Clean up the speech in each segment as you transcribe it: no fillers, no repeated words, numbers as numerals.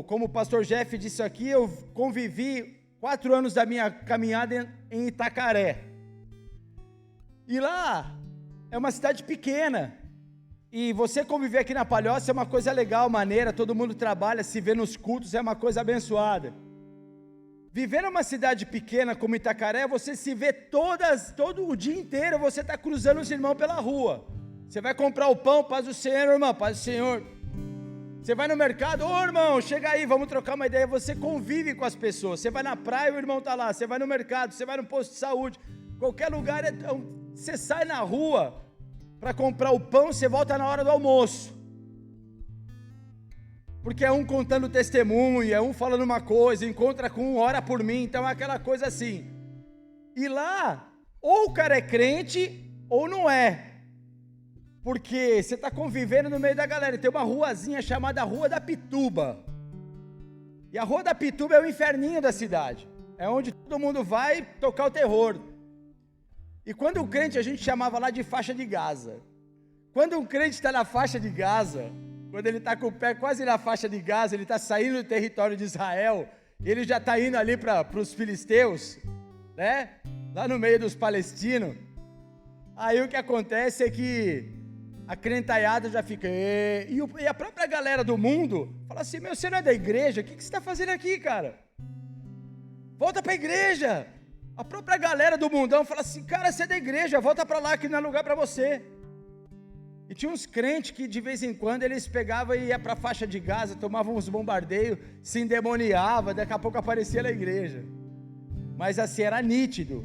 Como o pastor Jeff disse aqui, eu convivi 4 anos da minha caminhada em Itacaré. E lá é uma cidade pequena. E você conviver aqui na Palhoça é uma coisa legal, maneira, todo mundo trabalha, se vê nos cultos, é uma coisa abençoada. Viver numa cidade pequena como Itacaré, você se vê todo o dia inteiro, você está cruzando os irmãos pela rua. Você vai comprar o pão, paz do Senhor, irmão, paz do Senhor. Você vai no mercado, ô irmão, chega aí, vamos trocar uma ideia. Você convive com as pessoas. Você vai na praia, o irmão está lá. Você vai no mercado, você vai no posto de saúde. Qualquer lugar, você sai na rua para comprar o pão, você volta na hora do almoço. Porque é um contando testemunho, é um falando uma coisa, encontra com um, ora por mim, então é aquela coisa assim. E lá, ou o cara é crente, ou não é. Porque você está convivendo no meio da galera. Tem uma ruazinha chamada Rua da Pituba. E a Rua da Pituba é o inferninho da cidade. É onde todo mundo vai tocar o terror. E quando o crente, a gente chamava lá de faixa de Gaza. Quando um crente está na faixa de Gaza, quando ele está com o pé quase na faixa de Gaza, ele está saindo do território de Israel, ele já está indo ali para os filisteus, né? Lá no meio dos palestinos. Aí o que acontece é que a crentaiada já fica, e a própria galera do mundo fala assim, meu, você não é da igreja? O que você está fazendo aqui, cara? Volta para a igreja. A própria galera do mundão fala assim, cara, você é da igreja, volta para lá que não é lugar para você. E tinha uns crentes que de vez em quando eles pegavam e iam para a faixa de Gaza, tomavam uns bombardeios, se endemoniavam, daqui a pouco aparecia na igreja. Mas assim, era nítido.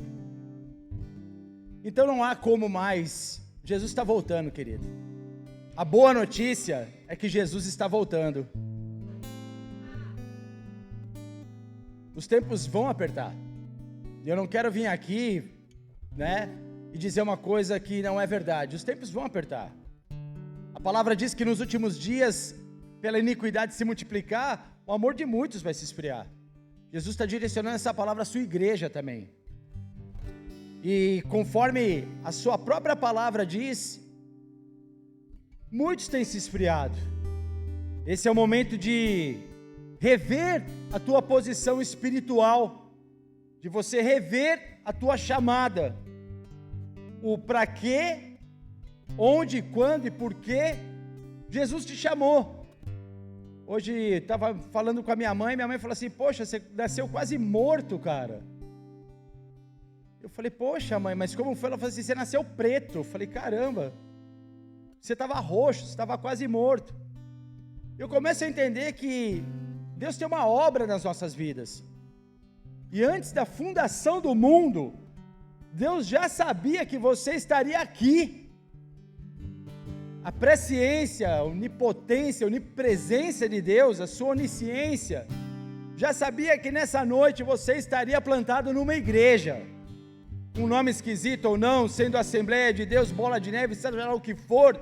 Então não há como mais. Jesus está voltando, querido. A boa notícia é que Jesus está voltando. Os tempos vão apertar. Eu não quero vir aqui, né, e dizer uma coisa que não é verdade. Os tempos vão apertar. A palavra diz que nos últimos dias, pela iniquidade se multiplicar, o amor de muitos vai se esfriar. Jesus está direcionando essa palavra à sua igreja também. E conforme a sua própria palavra diz, muitos têm se esfriado. Esse é o momento de rever a tua posição espiritual, de você rever a tua chamada, o para quê, onde, quando e por que Jesus te chamou. Hoje estava falando com a minha mãe falou assim, poxa, você nasceu quase morto, cara. Eu falei, poxa mãe, mas como foi? Ela falou assim, você nasceu preto. Eu falei, caramba, você estava roxo, você estava quase morto. Eu começo a entender que Deus tem uma obra nas nossas vidas. E antes da fundação do mundo, Deus já sabia que você estaria aqui. A presciência, a onipotência, a onipresença de Deus, a sua onisciência, já sabia que nessa noite você estaria plantado numa igreja. Um nome esquisito ou não, sendo Assembleia de Deus, Bola de Neve, seja lá o que for,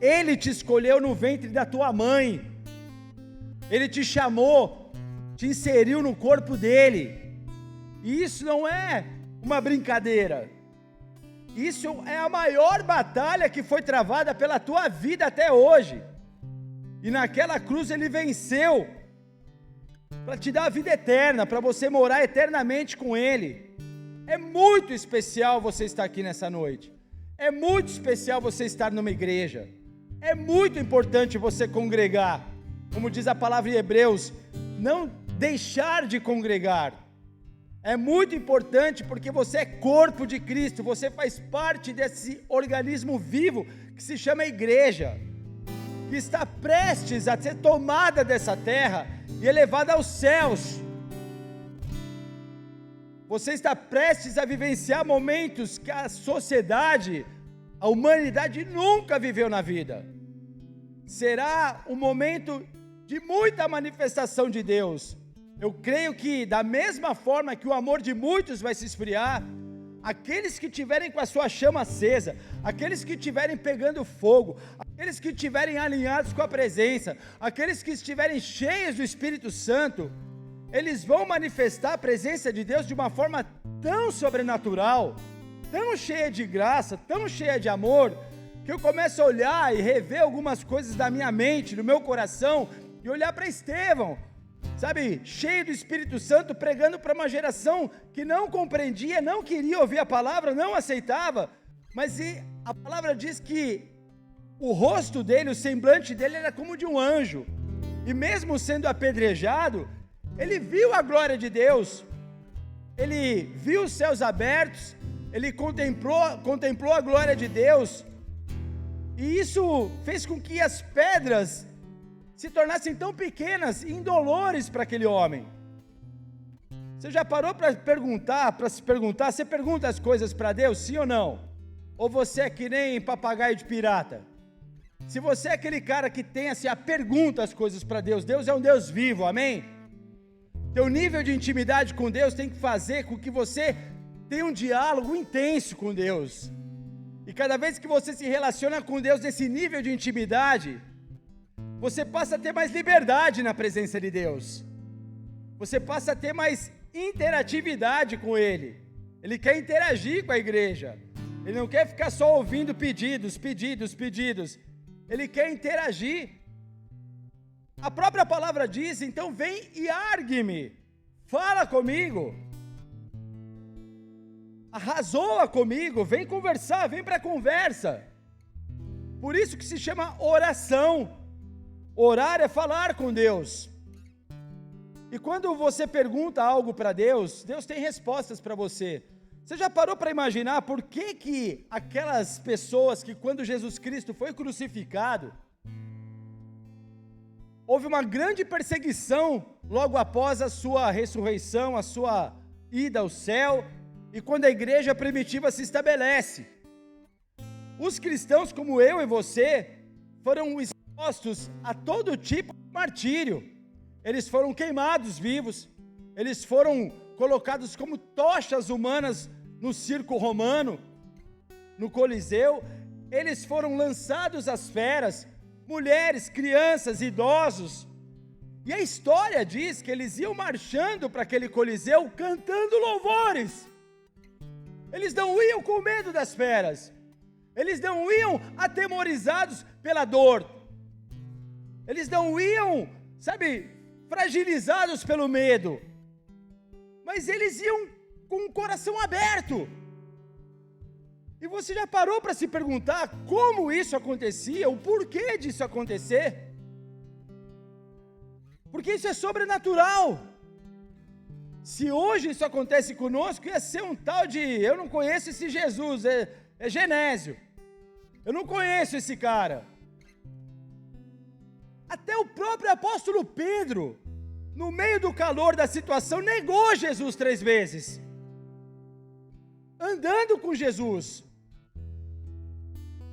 Ele te escolheu no ventre da tua mãe, Ele te chamou, te inseriu no corpo dEle, e isso não é uma brincadeira, isso é a maior batalha que foi travada pela tua vida até hoje, e naquela cruz Ele venceu, para te dar a vida eterna, para você morar eternamente com Ele. É muito especial você estar aqui nessa noite. É muito especial você estar numa igreja. É muito importante você congregar. Como diz a palavra em Hebreus, não deixar de congregar. É muito importante porque você é corpo de Cristo. Você faz parte desse organismo vivo que se chama igreja, que está prestes a ser tomada dessa terra e elevada aos céus. Você está prestes a vivenciar momentos que a sociedade, a humanidade nunca viveu na vida. Será um momento de muita manifestação de Deus. Eu creio que da mesma forma que o amor de muitos vai se esfriar, aqueles que tiverem com a sua chama acesa, aqueles que estiverem pegando fogo, aqueles que estiverem alinhados com a presença, aqueles que estiverem cheios do Espírito Santo, eles vão manifestar a presença de Deus de uma forma tão sobrenatural, tão cheia de graça, tão cheia de amor, que eu começo a olhar e rever algumas coisas da minha mente, do meu coração, e olhar para Estevão, sabe, cheio do Espírito Santo, pregando para uma geração que não compreendia, não queria ouvir a palavra, não aceitava, mas a palavra diz que o rosto dele, o semblante dele era como de um anjo, e mesmo sendo apedrejado, ele viu a glória de Deus, ele viu os céus abertos, ele contemplou a glória de Deus, e isso fez com que as pedras se tornassem tão pequenas e indolores para aquele homem. Você já parou para se perguntar, você pergunta as coisas para Deus, sim ou não? Ou você é que nem papagaio de pirata? Se você é aquele cara que tem assim, pergunta as coisas para Deus, Deus é um Deus vivo, amém? Teu nível de intimidade com Deus tem que fazer com que você tenha um diálogo intenso com Deus. E cada vez que você se relaciona com Deus nesse nível de intimidade, você passa a ter mais liberdade na presença de Deus. Você passa a ter mais interatividade com Ele. Ele quer interagir com a igreja. Ele não quer ficar só ouvindo pedidos. Ele quer interagir. A própria palavra diz, então vem e argue-me, fala comigo, arrazoa comigo, vem conversar, vem para a conversa. Por isso que se chama oração. Orar é falar com Deus. E quando você pergunta algo para Deus, Deus tem respostas para você. Você já parou para imaginar por que aquelas pessoas que quando Jesus Cristo foi crucificado, houve uma grande perseguição logo após a sua ressurreição, a sua ida ao céu, e quando a igreja primitiva se estabelece. Os cristãos como eu e você foram expostos a todo tipo de martírio. Eles foram queimados vivos, eles foram colocados como tochas humanas no circo romano, no Coliseu, eles foram lançados às feras, mulheres, crianças, idosos, e a história diz que eles iam marchando para aquele Coliseu cantando louvores. Eles não iam com medo das feras, eles não iam atemorizados pela dor, eles não iam, fragilizados pelo medo, mas eles iam com o coração aberto. E você já parou para se perguntar como isso acontecia, o porquê disso acontecer? Porque isso é sobrenatural. Se hoje isso acontece conosco, ia ser um tal de, eu não conheço esse Jesus, é Genésio, eu não conheço esse cara. Até o próprio apóstolo Pedro, no meio do calor da situação, negou Jesus 3 vezes, andando com Jesus.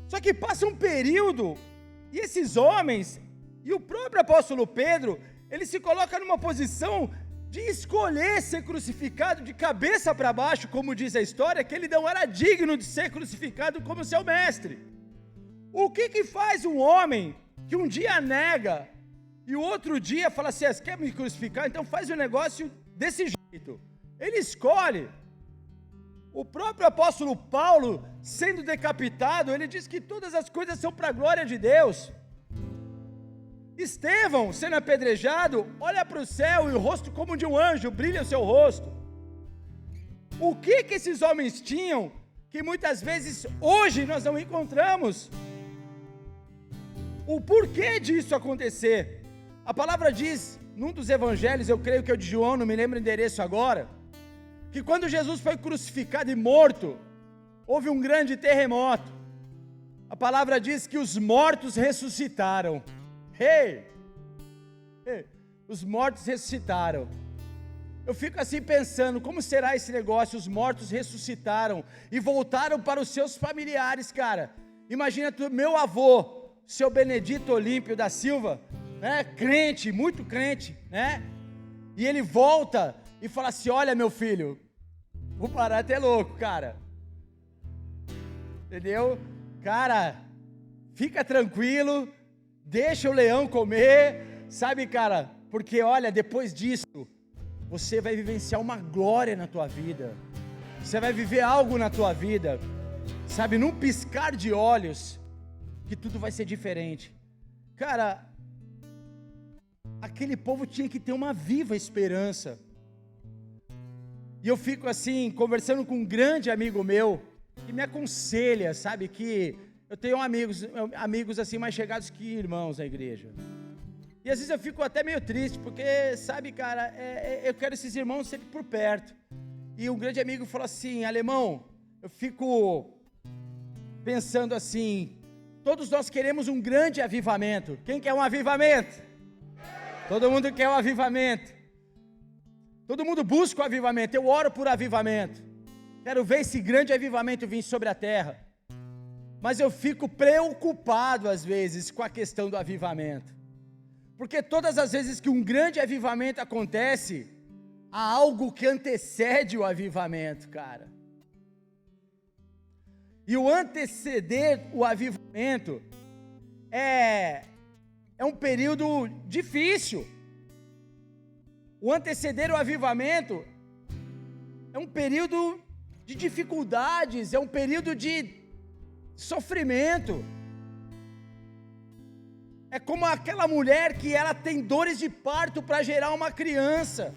Só que passa um período, e esses homens, e o próprio apóstolo Pedro, ele se coloca numa posição de escolher ser crucificado de cabeça para baixo, como diz a história, que ele não era digno de ser crucificado como seu mestre. O que faz um homem que um dia nega, e o outro dia fala assim, você quer me crucificar? Então faz o negócio desse jeito. Ele escolhe. O próprio apóstolo Paulo, sendo decapitado, ele diz que todas as coisas são para a glória de Deus. Estevão, sendo apedrejado, olha para o céu e o rosto como de um anjo, brilha o seu rosto. O que esses homens tinham, que muitas vezes hoje nós não encontramos? O porquê disso acontecer? A palavra diz, num dos evangelhos, eu creio que é o de João, não me lembro o endereço agora, que quando Jesus foi crucificado e morto, houve um grande terremoto. A palavra diz que os mortos ressuscitaram. Os mortos ressuscitaram. Eu fico assim pensando, como será esse negócio? Os mortos ressuscitaram e voltaram para os seus familiares, cara. Imagina meu avô, seu Benedito Olímpio da Silva, né? Crente, muito crente, né? E ele volta e fala assim, olha meu filho, vou parar até louco, cara. Entendeu? Cara, fica tranquilo, deixa o leão comer, sabe, cara? Porque olha, depois disso, você vai vivenciar uma glória na tua vida. Você vai viver algo na tua vida, sabe, num piscar de olhos, que tudo vai ser diferente. Cara, aquele povo tinha que ter uma viva esperança. E eu fico assim, conversando com um grande amigo meu, que me aconselha, sabe, que eu tenho amigos assim mais chegados que irmãos na igreja. E às vezes eu fico até meio triste, porque, sabe, cara, eu quero esses irmãos sempre por perto. E um grande amigo falou assim: Alemão, eu fico pensando assim, todos nós queremos um grande avivamento. Quem quer um avivamento? Todo mundo quer um avivamento. Todo mundo busca o avivamento. Eu oro por avivamento. Quero ver esse grande avivamento vir sobre a terra. Mas eu fico preocupado às vezes com a questão do avivamento. Porque todas as vezes que um grande avivamento acontece, há algo que antecede o avivamento, cara. E o anteceder o avivamento é um período difícil. O anteceder o avivamento é um período de dificuldades, é um período de sofrimento. É como aquela mulher que ela tem dores de parto para gerar uma criança.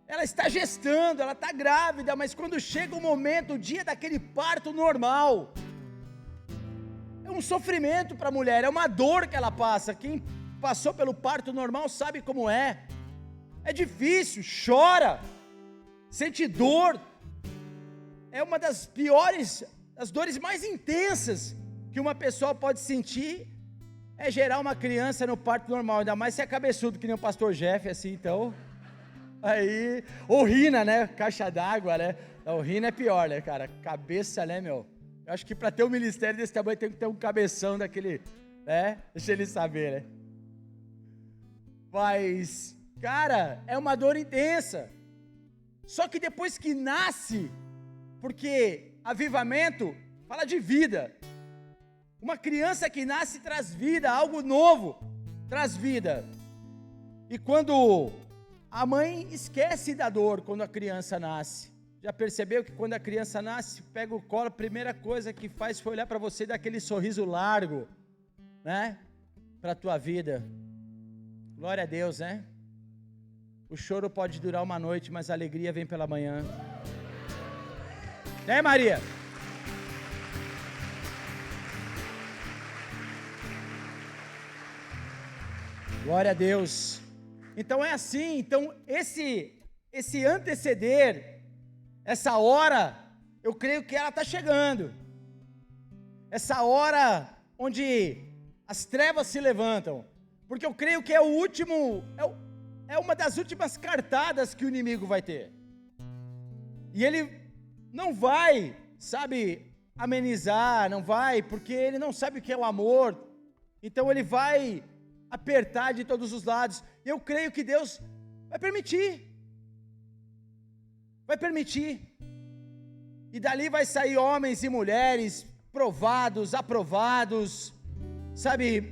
Ela está gestando, ela está grávida, mas quando chega o momento, o dia daquele parto normal, é um sofrimento para a mulher, é uma dor que ela passa. Quem passou pelo parto normal sabe como é. É difícil, chora, sente dor. É uma das piores, das dores mais intensas que uma pessoa pode sentir, é gerar uma criança no parto normal, ainda mais se é cabeçudo, que nem o pastor Jeff, assim, então, aí, ou Rina, né, caixa d'água, né, o Rina é pior, né, cara, cabeça, né, meu, eu acho que para ter um ministério desse tamanho tem que ter um cabeção daquele, né, deixa ele saber, né, mas, cara, é uma dor intensa, só que depois que nasce, porque avivamento fala de vida, uma criança que nasce traz vida, algo novo traz vida, e quando a mãe esquece da dor quando a criança nasce, já percebeu que quando a criança nasce, pega o colo, a primeira coisa que faz foi olhar para você e dar aquele sorriso largo, né, para a tua vida, glória a Deus, né, o choro pode durar uma noite, mas a alegria vem pela manhã, né, Maria? Glória a Deus. Então é assim, então esse anteceder, essa hora, eu creio que ela está chegando. Essa hora onde as trevas se levantam, porque eu creio que é o último, é uma das últimas cartadas que o inimigo vai ter. E ele não vai, sabe, amenizar, não vai, porque ele não sabe o que é o amor. Então ele vai apertar de todos os lados. Eu creio que Deus vai permitir. Vai permitir. E dali vai sair homens e mulheres provados, aprovados, sabe,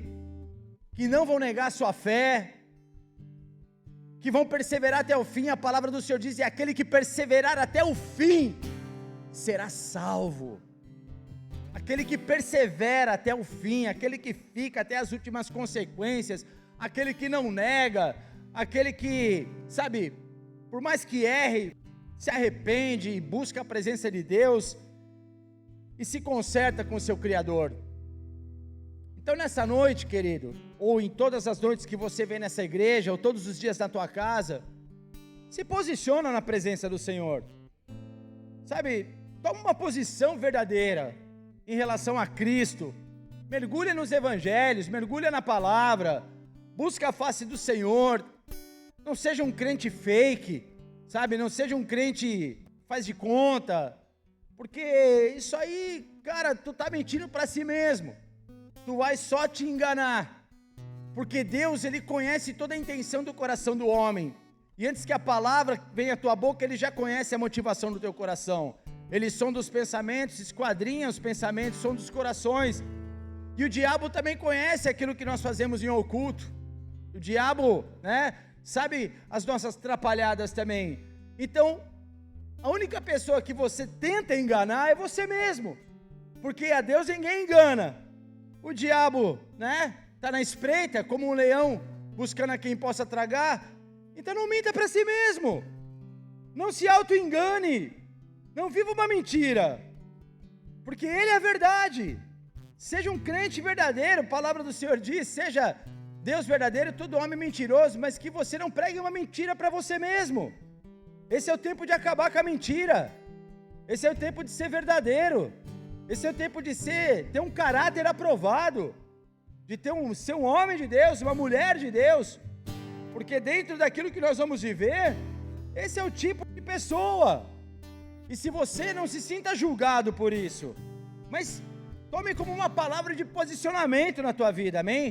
que não vão negar sua fé, que vão perseverar até o fim. A palavra do Senhor diz: e aquele que perseverar até o fim será salvo. Aquele que persevera até o fim, aquele que fica até as últimas consequências, aquele que não nega, aquele que, sabe, por mais que erre, se arrepende e busca a presença de Deus e se conserta com o seu Criador. Então nessa noite, querido, ou em todas as noites que você vem nessa igreja, ou todos os dias na tua casa, se posiciona na presença do Senhor, sabe, toma uma posição verdadeira em relação a Cristo, mergulha nos evangelhos, mergulha na palavra, busca a face do Senhor, não seja um crente fake, sabe, não seja um crente faz de conta, porque isso aí, cara, tu tá mentindo para si mesmo, tu vai só te enganar, porque Deus, Ele conhece toda a intenção do coração do homem, e antes que a palavra venha à tua boca, Ele já conhece a motivação do teu coração. Eles são dos pensamentos, esquadrinham os pensamentos, são dos corações. E o diabo também conhece aquilo que nós fazemos em oculto. O diabo, né, sabe as nossas atrapalhadas também. Então, a única pessoa que você tenta enganar é você mesmo. Porque a Deus ninguém engana. O diabo, né, está na espreita como um leão buscando a quem possa tragar, então não minta para si mesmo. Não se auto-engane. Não viva uma mentira. Porque Ele é a verdade. Seja um crente verdadeiro, a palavra do Senhor diz, seja Deus verdadeiro, todo homem mentiroso, mas que você não pregue uma mentira para você mesmo. Esse é o tempo de acabar com a mentira. Esse é o tempo de ser verdadeiro. Esse é o tempo de ter um caráter aprovado, de ser um homem de Deus, uma mulher de Deus, porque dentro daquilo que nós vamos viver, esse é o tipo de pessoa. E se você não se sinta julgado por isso, mas tome como uma palavra de posicionamento na tua vida, amém?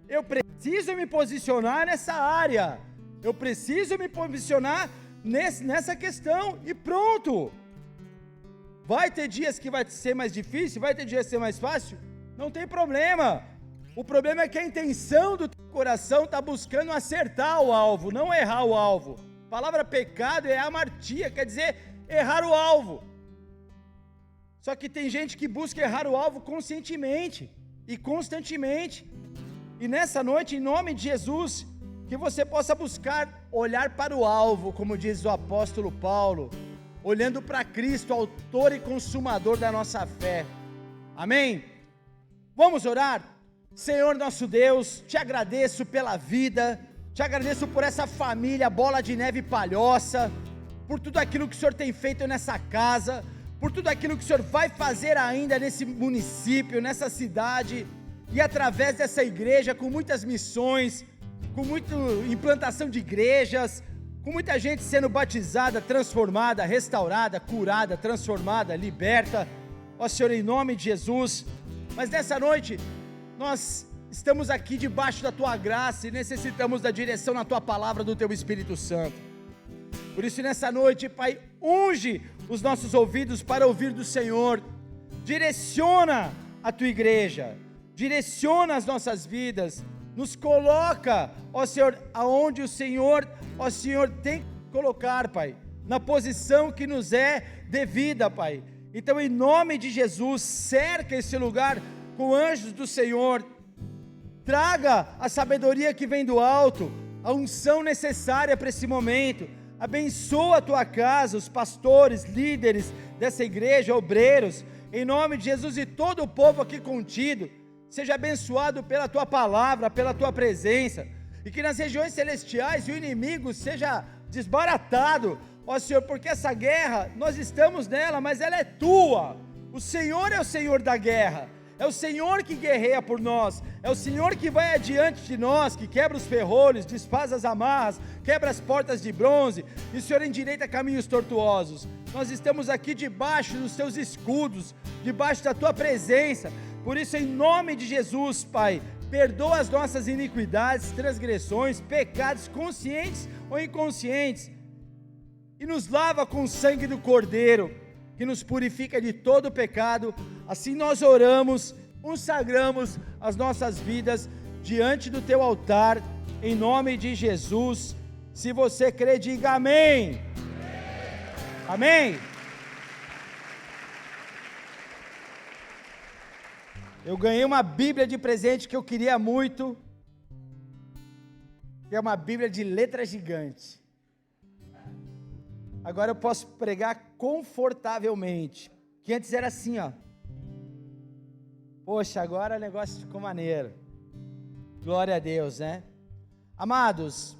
Eu preciso me posicionar nessa área, eu preciso me posicionar nessa questão, e pronto. Vai ter dias que vai ser mais difícil, vai ter dias que vai ser mais fácil, não tem problema. O problema é que a intenção do teu coração está buscando acertar o alvo, não errar o alvo. A palavra pecado é amartia, quer dizer errar o alvo. Só que tem gente que busca errar o alvo conscientemente e constantemente. E nessa noite, em nome de Jesus, que você possa buscar olhar para o alvo, como diz o apóstolo Paulo, olhando para Cristo, autor e consumador da nossa fé. Amém? Vamos orar? Senhor nosso Deus, te agradeço pela vida, te agradeço por essa família, Bola de Neve Palhoça, por tudo aquilo que o Senhor tem feito nessa casa, por tudo aquilo que o Senhor vai fazer ainda nesse município, nessa cidade, e através dessa igreja, com muitas missões, com muita implantação de igrejas, com muita gente sendo batizada, transformada, restaurada, curada, transformada, liberta, ó Senhor, em nome de Jesus. Mas nessa noite, nós estamos aqui debaixo da Tua graça e necessitamos da direção na Tua palavra do Teu Espírito Santo. Por isso nessa noite, Pai, unge os nossos ouvidos para ouvir do Senhor, direciona a Tua igreja, direciona as nossas vidas, nos coloca, ó Senhor, aonde o Senhor, ó Senhor, tem que colocar, Pai, na posição que nos é devida, Pai. Então, em nome de Jesus, cerca esse lugar com anjos do Senhor, traga a sabedoria que vem do alto, a unção necessária para esse momento, abençoa a tua casa, os pastores, líderes dessa igreja, obreiros, em nome de Jesus, e todo o povo aqui contido, seja abençoado pela tua palavra, pela tua presença, e que nas regiões celestiais o inimigo seja desbaratado, ó Senhor, porque essa guerra, nós estamos nela, mas ela é tua. O Senhor é o Senhor da guerra, é o Senhor que guerreia por nós, é o Senhor que vai adiante de nós, que quebra os ferrolhos, desfaz as amarras, quebra as portas de bronze, e o Senhor endireita caminhos tortuosos. Nós estamos aqui debaixo dos teus escudos, debaixo da tua presença. Por isso, em nome de Jesus, Pai, perdoa as nossas iniquidades, transgressões, pecados conscientes ou inconscientes, e nos lava com o sangue do Cordeiro, que nos purifica de todo pecado. Assim nós oramos, consagramos as nossas vidas diante do teu altar, em nome de Jesus. Se você crê, diga amém. Amém. Eu ganhei uma Bíblia de presente que eu queria muito, que é uma Bíblia de letra gigante. Agora eu posso pregar confortavelmente, que antes era assim, ó. Poxa, agora o negócio ficou maneiro. Glória a Deus, né? Amados,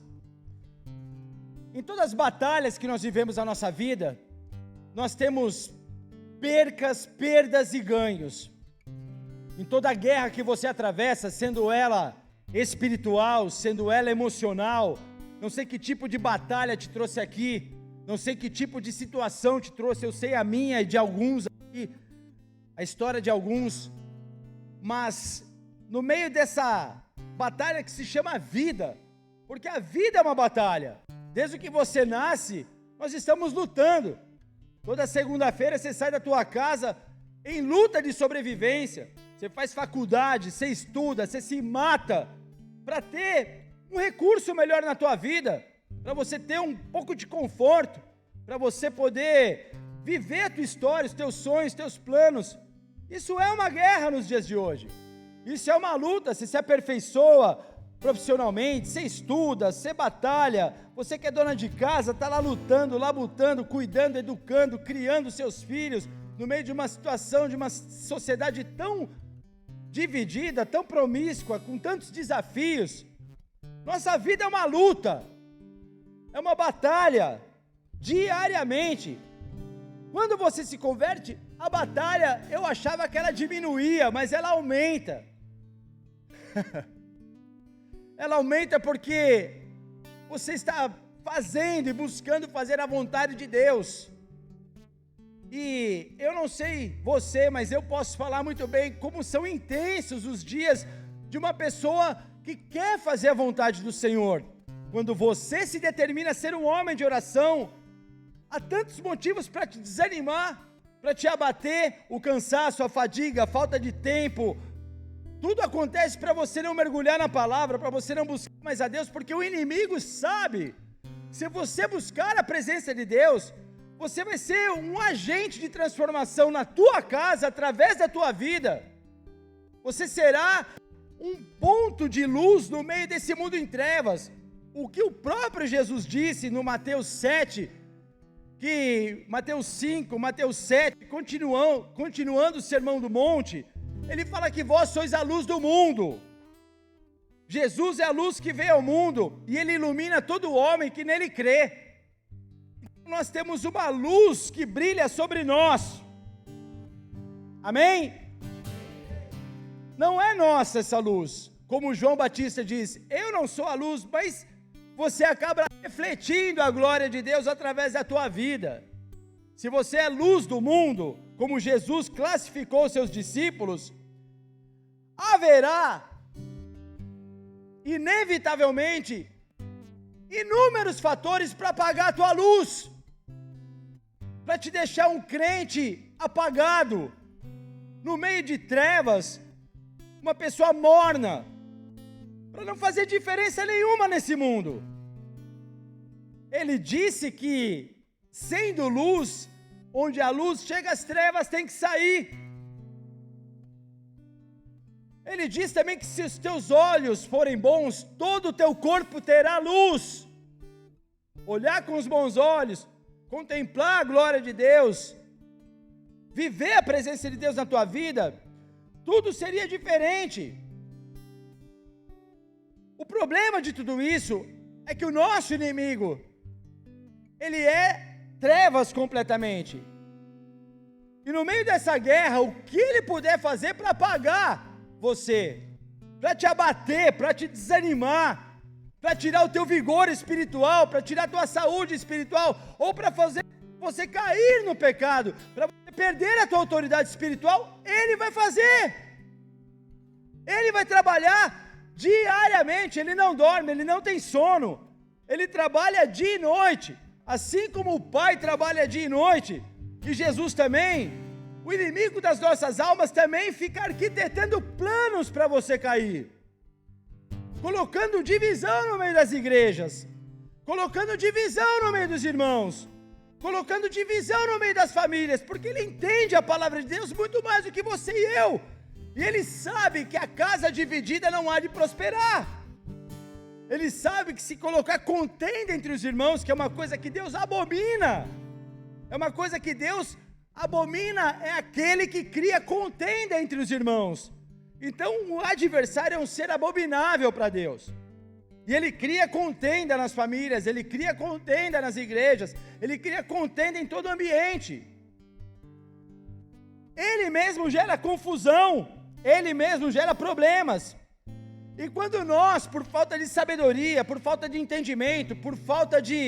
em todas as batalhas que nós vivemos na nossa vida, nós temos perdas e ganhos. Em toda guerra que você atravessa, sendo ela espiritual, sendo ela emocional, não sei que tipo de batalha te trouxe aqui, não sei que tipo de situação te trouxe, eu sei a minha e de alguns aqui, a história de alguns, mas no meio dessa batalha que se chama vida, porque a vida é uma batalha, desde que você nasce, nós estamos lutando. Toda segunda-feira você sai da tua casa em luta de sobrevivência. Você faz faculdade, você estuda, você se mata para ter um recurso melhor na tua vida, para você ter um pouco de conforto, para você poder viver a tua história, os teus sonhos, os teus planos. Isso é uma guerra nos dias de hoje. Isso é uma luta, você se aperfeiçoa profissionalmente, você estuda, você batalha, você que é dona de casa, está lá lutando, labutando, cuidando, educando, criando seus filhos, no meio de uma situação, de uma sociedade tão dividida, tão promíscua, com tantos desafios. Nossa vida é uma luta, é uma batalha, diariamente. Quando você se converte, a batalha, eu achava que ela diminuía, mas ela aumenta. Ela aumenta porque você está fazendo e buscando fazer a vontade de Deus. E eu não sei você, mas eu posso falar muito bem como são intensos os dias de uma pessoa que quer fazer a vontade do Senhor. Quando você se determina a ser um homem de oração, há tantos motivos para te desanimar, para te abater, o cansaço, a fadiga, a falta de tempo. Tudo acontece para você não mergulhar na palavra, para você não buscar mais a Deus, porque o inimigo sabe, se você buscar a presença de Deus, você vai ser um agente de transformação na tua casa, através da tua vida. Você será um ponto de luz no meio desse mundo em trevas. O que o próprio Jesus disse no Mateus 7, que Mateus 5, Mateus 7, continuando o Sermão do Monte, ele fala que vós sois a luz do mundo. Jesus é a luz que veio ao mundo, e ele ilumina todo homem que nele crê. Nós temos uma luz que brilha sobre nós. Amém? Não é nossa essa luz. Como João Batista diz, eu não sou a luz, mas você acaba refletindo a glória de Deus através da tua vida. Se você é luz do mundo, como Jesus classificou seus discípulos, haverá, inevitavelmente, inúmeros fatores para apagar a tua luz, para te deixar um crente apagado, no meio de trevas, uma pessoa morna, para não fazer diferença nenhuma nesse mundo. Ele disse que, sendo luz, onde a luz chega, as trevas têm que sair. Ele diz também que se os teus olhos forem bons, todo o teu corpo terá luz. Olhar com os bons olhos, contemplar a glória de Deus, viver a presença de Deus na tua vida, tudo seria diferente. O problema de tudo isso é que o nosso inimigo, ele é trevas completamente. E no meio dessa guerra, o que ele puder fazer para apagar você, para te abater, para te desanimar, para tirar o teu vigor espiritual, para tirar a tua saúde espiritual, ou para fazer você cair no pecado, para você perder a tua autoridade espiritual, ele vai fazer. Ele vai trabalhar diariamente, ele não dorme, ele não tem sono, ele trabalha dia e noite, assim como o Pai trabalha dia e noite, e Jesus também. O inimigo das nossas almas também fica arquitetando planos para você cair, colocando divisão no meio das igrejas, colocando divisão no meio dos irmãos, colocando divisão no meio das famílias, porque ele entende a palavra de Deus muito mais do que você e eu, e ele sabe que a casa dividida não há de prosperar. Ele sabe que se colocar contenda entre os irmãos, que é uma coisa que Deus abomina, é uma coisa que Deus abomina, é aquele que cria contenda entre os irmãos. Então o adversário é um ser abominável para Deus, e ele cria contenda nas famílias, ele cria contenda nas igrejas, ele cria contenda em todo o ambiente. Ele mesmo gera confusão, ele mesmo gera problemas. E quando nós, por falta de sabedoria, por falta de entendimento, por falta de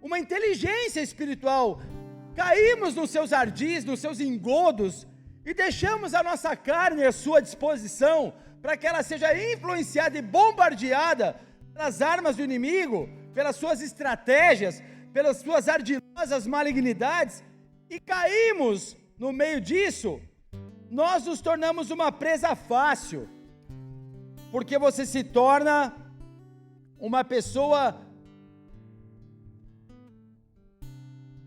uma inteligência espiritual, caímos nos seus ardis, nos seus engodos, e deixamos a nossa carne à sua disposição, para que ela seja influenciada e bombardeada pelas armas do inimigo, pelas suas estratégias, pelas suas ardilosas malignidades, e caímos no meio disso, nós nos tornamos uma presa fácil, porque você se torna uma pessoa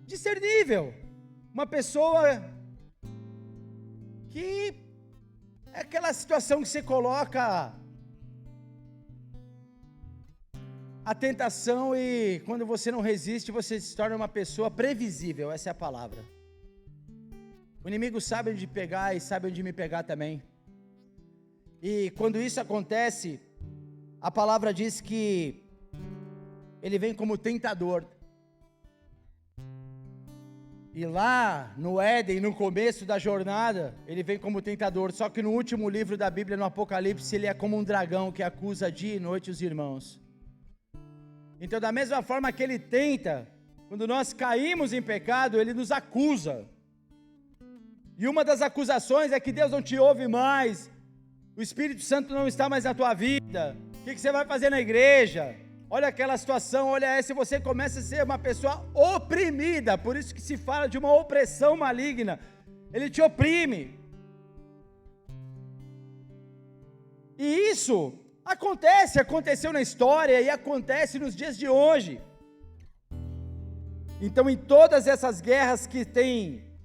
discernível, uma pessoa que é aquela situação que você coloca a tentação e quando você não resiste, você se torna uma pessoa previsível, essa é a palavra. O inimigo sabe onde pegar e sabe onde me pegar também. E quando isso acontece, a palavra diz que ele vem como tentador. E lá no Éden, no começo da jornada, ele vem como tentador. Só que no último livro da Bíblia, no Apocalipse, ele é como um dragão que acusa dia e noite os irmãos. Então, da mesma forma que ele tenta, quando nós caímos em pecado, ele nos acusa. E uma das acusações é que Deus não te ouve mais, o Espírito Santo não está mais na tua vida, o que você vai fazer na igreja? Olha aquela situação, olha essa, e você começa a ser uma pessoa oprimida, por isso que se fala de uma opressão maligna, ele te oprime. E isso aconteceu na história e acontece nos dias de hoje. Então, em todas essas guerras que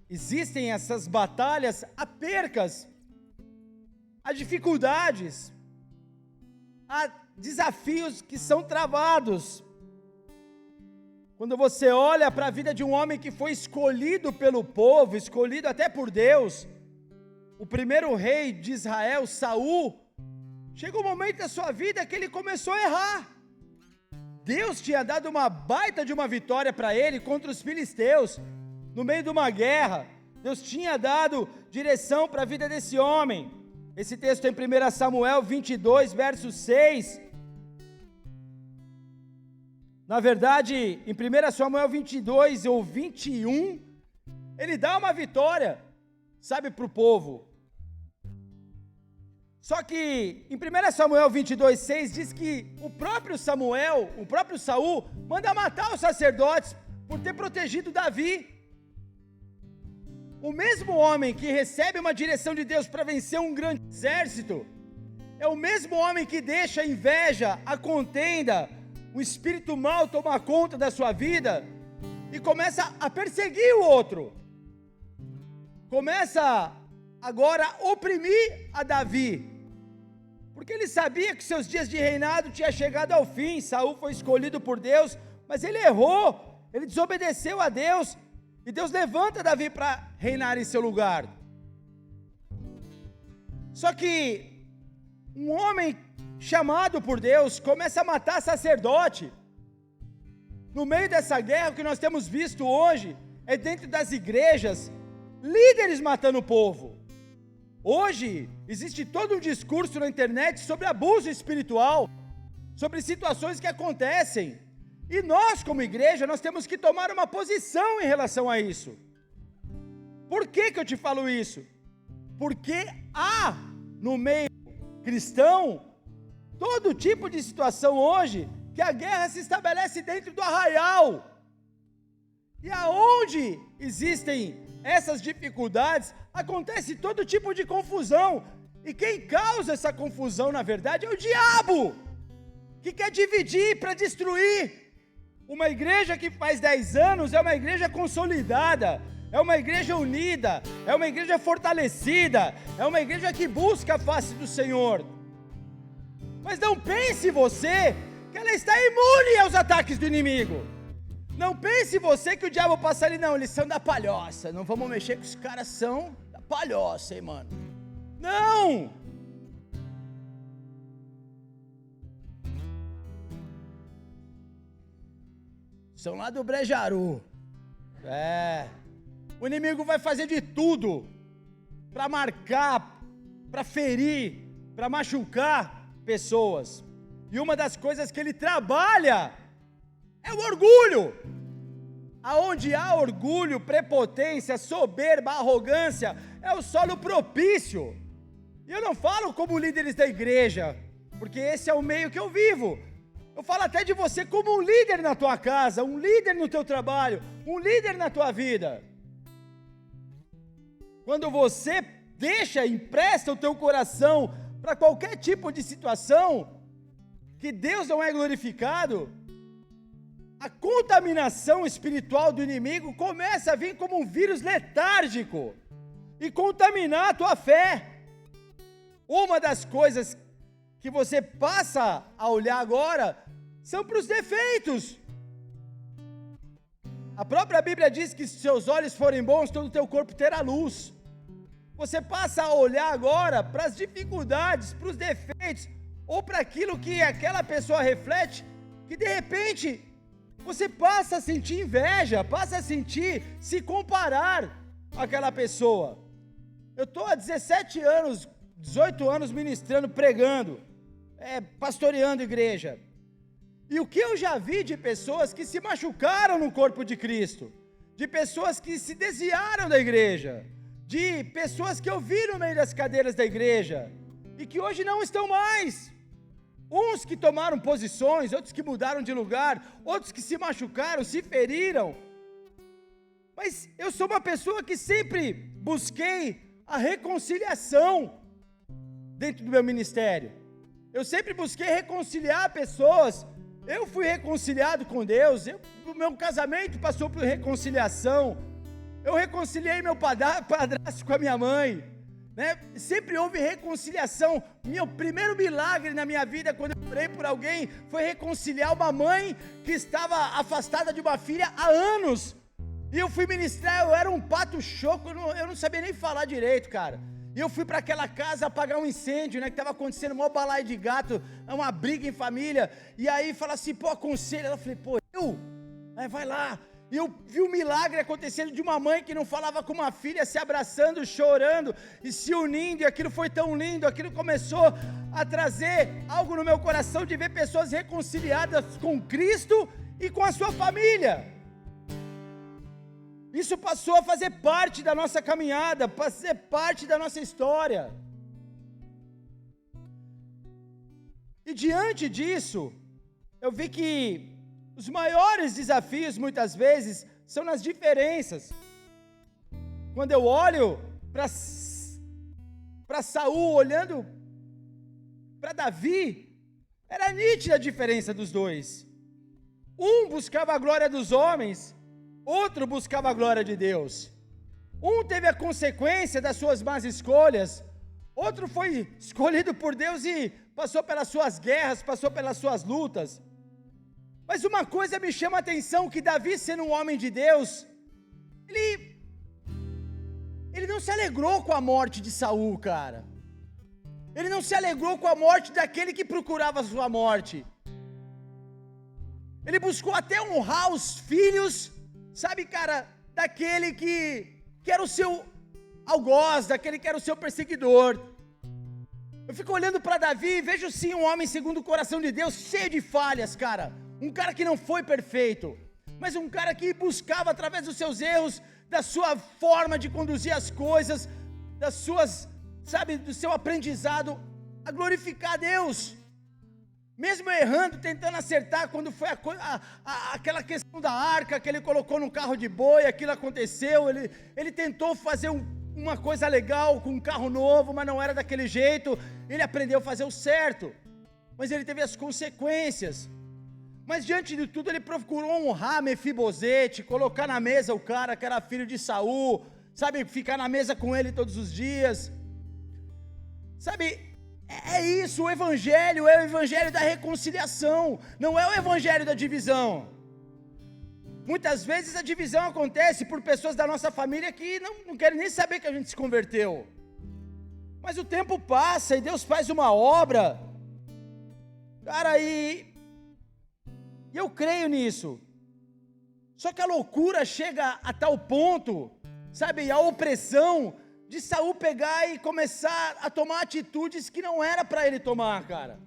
existem essas batalhas, há percas, há dificuldades, há desafios que são travados. Quando você olha para a vida de um homem que foi escolhido pelo povo, escolhido até por Deus, o primeiro rei de Israel, Saul, chegou um momento da sua vida que ele começou a errar. Deus tinha dado uma baita de uma vitória para ele contra os filisteus, no meio de uma guerra. Deus tinha dado direção para a vida desse homem. Esse texto é em 1 Samuel 22, verso 6. Na verdade, em 1 Samuel 22 ou 21, ele dá uma vitória, sabe, para o povo. Só que em 1 Samuel 22, 6 diz que o próprio Saul, manda matar os sacerdotes por ter protegido Davi. O mesmo homem que recebe uma direção de Deus para vencer um grande exército, é o mesmo homem que deixa a inveja, a contenda, o espírito mau tomar conta da sua vida e começa a perseguir o outro. Começa agora a oprimir a Davi, porque ele sabia que seus dias de reinado tinham chegado ao fim. Saul foi escolhido por Deus, mas ele errou, ele desobedeceu a Deus, e Deus levanta Davi para reinar em seu lugar. Só que um homem chamado por Deus começa a matar sacerdote. No meio dessa guerra, o que nós temos visto hoje é dentro das igrejas, líderes matando o povo. Hoje existe todo um discurso na internet sobre abuso espiritual, sobre situações que acontecem. E nós, como igreja, nós temos que tomar uma posição em relação a isso. Por que eu te falo isso? Porque há no meio cristão todo tipo de situação hoje que a guerra se estabelece dentro do arraial. E aonde existem essas dificuldades, acontece todo tipo de confusão. E quem causa essa confusão, na verdade, é o diabo, que quer dividir para destruir. Uma igreja que faz 10 anos é uma igreja consolidada, é uma igreja unida, é uma igreja fortalecida, é uma igreja que busca a face do Senhor. Mas não pense você que ela está imune aos ataques do inimigo. Não pense você que o diabo passa ali, não, eles são da palhoça, não vamos mexer com os caras, são da palhoça, hein, mano. Não! São lá do Brejaru. O inimigo vai fazer de tudo para marcar, para ferir, para machucar pessoas. E uma das coisas que ele trabalha é o orgulho. Aonde há orgulho, prepotência, soberba, arrogância, é o solo propício. E eu não falo como líderes da igreja, porque esse é o meio que eu vivo. Eu falo até de você como um líder na tua casa, um líder no teu trabalho, um líder na tua vida. Quando você empresta o teu coração para qualquer tipo de situação, que Deus não é glorificado, a contaminação espiritual do inimigo começa a vir como um vírus letárgico e contaminar a tua fé. Uma das coisas que você passa a olhar agora são para os defeitos. A própria Bíblia diz que se seus olhos forem bons, todo o teu corpo terá luz. Você passa a olhar agora para as dificuldades, para os defeitos, ou para aquilo que aquela pessoa reflete, que de repente você passa a sentir inveja, passa a sentir, se comparar àquela pessoa. Eu estou há 17 anos, 18 anos ministrando, pregando, pastoreando igreja. E o que eu já vi de pessoas que se machucaram no corpo de Cristo, de pessoas que se desviaram da igreja, de pessoas que eu vi no meio das cadeiras da igreja, e que hoje não estão mais. Uns que tomaram posições, outros que mudaram de lugar, outros que se machucaram, se feriram. Mas eu sou uma pessoa que sempre busquei a reconciliação dentro do meu ministério. Eu sempre busquei reconciliar pessoas. Eu fui reconciliado com Deus, o meu casamento passou por reconciliação, eu reconciliei meu padrasto com a minha mãe, né? Sempre houve reconciliação. Meu primeiro milagre na minha vida, quando eu orei por alguém, foi reconciliar uma mãe que estava afastada de uma filha há anos, e eu fui ministrar, eu era um pato choco, eu não sabia nem falar direito, cara. E eu fui para aquela casa apagar um incêndio, né, que estava acontecendo, uma balaia de gato, uma briga em família, e aí fala assim, pô, aconselha. Ela falei, pô, aí vai lá. E eu vi um milagre acontecendo de uma mãe que não falava com uma filha, se abraçando, chorando e se unindo, e aquilo foi tão lindo, aquilo começou a trazer algo no meu coração de ver pessoas reconciliadas com Cristo e com a sua família. Isso passou a fazer parte da nossa caminhada, fazer parte da nossa história. E diante disso, eu vi que os maiores desafios, muitas vezes, são nas diferenças. Quando eu olho para Saul, olhando para Davi, era nítida a diferença dos dois. Um buscava a glória dos homens, outro buscava a glória de Deus. Um teve a consequência das suas más escolhas, outro foi escolhido por Deus e passou pelas suas guerras, passou pelas suas lutas. Mas uma coisa me chama a atenção, que Davi, sendo um homem de Deus, ele não se alegrou com a morte de Saul, cara. Ele não se alegrou com a morte daquele que procurava a sua morte. Ele buscou até honrar os filhos, sabe, cara, daquele que era o seu algoz, daquele que era o seu perseguidor. Eu fico olhando para Davi e vejo sim um homem segundo o coração de Deus, cheio de falhas, cara. Um cara que não foi perfeito, mas um cara que buscava através dos seus erros, da sua forma de conduzir as coisas, das suas, sabe, do seu aprendizado, a glorificar a Deus. Mesmo errando, tentando acertar, quando foi aquela questão da arca, que ele colocou no carro de boi, aquilo aconteceu, ele tentou fazer uma coisa legal com um carro novo, mas não era daquele jeito, ele aprendeu a fazer o certo, mas ele teve as consequências. Mas diante de tudo, ele procurou honrar Mefibosete, colocar na mesa o cara que era filho de Saul, sabe, ficar na mesa com ele todos os dias, sabe. É isso, o evangelho é o evangelho da reconciliação, não é o evangelho da divisão. Muitas vezes a divisão acontece por pessoas da nossa família que não querem nem saber que a gente se converteu. Mas o tempo passa e Deus faz uma obra, cara, e eu creio nisso. Só que a loucura chega a tal ponto, sabe, a opressão de Saul pegar e começar a tomar atitudes que não era para ele tomar, cara.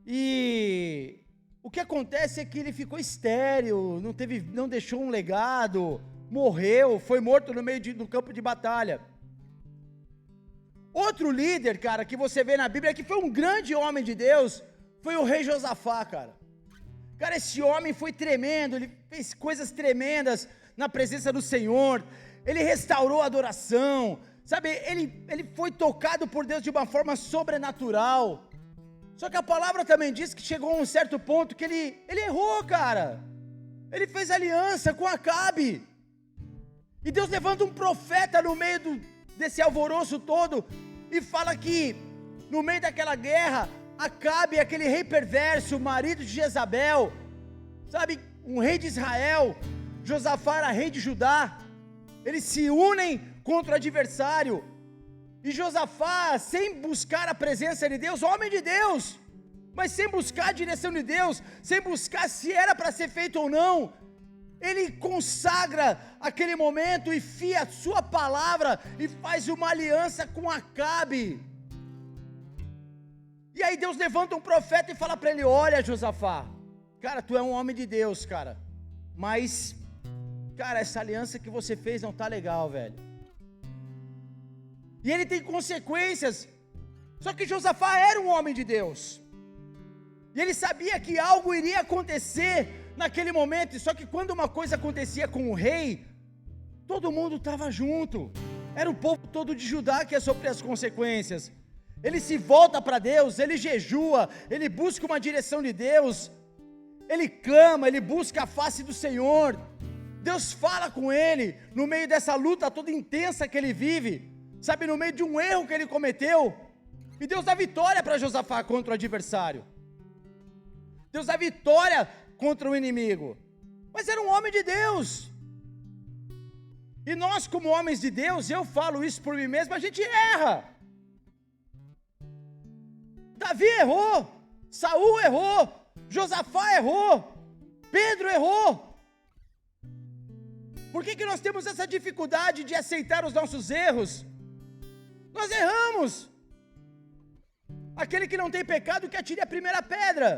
E o que acontece é que ele ficou estéril, não deixou um legado, morreu, foi morto no meio do campo de batalha. Outro líder, cara, que você vê na Bíblia, que foi um grande homem de Deus, foi o rei Josafá, cara. Cara, esse homem foi tremendo, ele fez coisas tremendas na presença do Senhor. Ele restaurou a adoração, sabe, ele foi tocado por Deus de uma forma sobrenatural. Só que a palavra também diz que chegou a um certo ponto que ele errou, cara. Ele fez aliança com Acabe. E Deus levanta um profeta no meio desse alvoroço todo e fala que no meio daquela guerra, Acabe, aquele rei perverso, marido de Jezabel, sabe, um rei de Israel, Josafá era rei de Judá, eles se unem contra o adversário, e Josafá, sem buscar a presença de Deus, homem de Deus, mas sem buscar a direção de Deus, sem buscar se era para ser feito ou não, ele consagra aquele momento e fia a sua palavra, e faz uma aliança com Acabe. E aí Deus levanta um profeta e fala para ele: olha, Josafá, cara, tu é um homem de Deus, cara, mas, cara, essa aliança que você fez não tá legal, velho. E ele tem consequências. Só que Josafá era um homem de Deus, e ele sabia que algo iria acontecer naquele momento. Só que quando uma coisa acontecia com o rei, todo mundo estava junto, era o povo todo de Judá que ia sofrer as consequências. Ele se volta para Deus, ele jejua, ele busca uma direção de Deus, ele clama, ele busca a face do Senhor. Deus fala com ele, no meio dessa luta toda intensa que ele vive, sabe, no meio de um erro que ele cometeu, e Deus dá vitória para Josafá contra o adversário, Deus dá vitória contra o inimigo, mas era um homem de Deus, e nós como homens de Deus, eu falo isso por mim mesmo, a gente erra. Davi errou, Saul errou, Josafá errou, Pedro errou. Por que nós temos essa dificuldade de aceitar os nossos erros? Nós erramos. Aquele que não tem pecado, que atire a primeira pedra.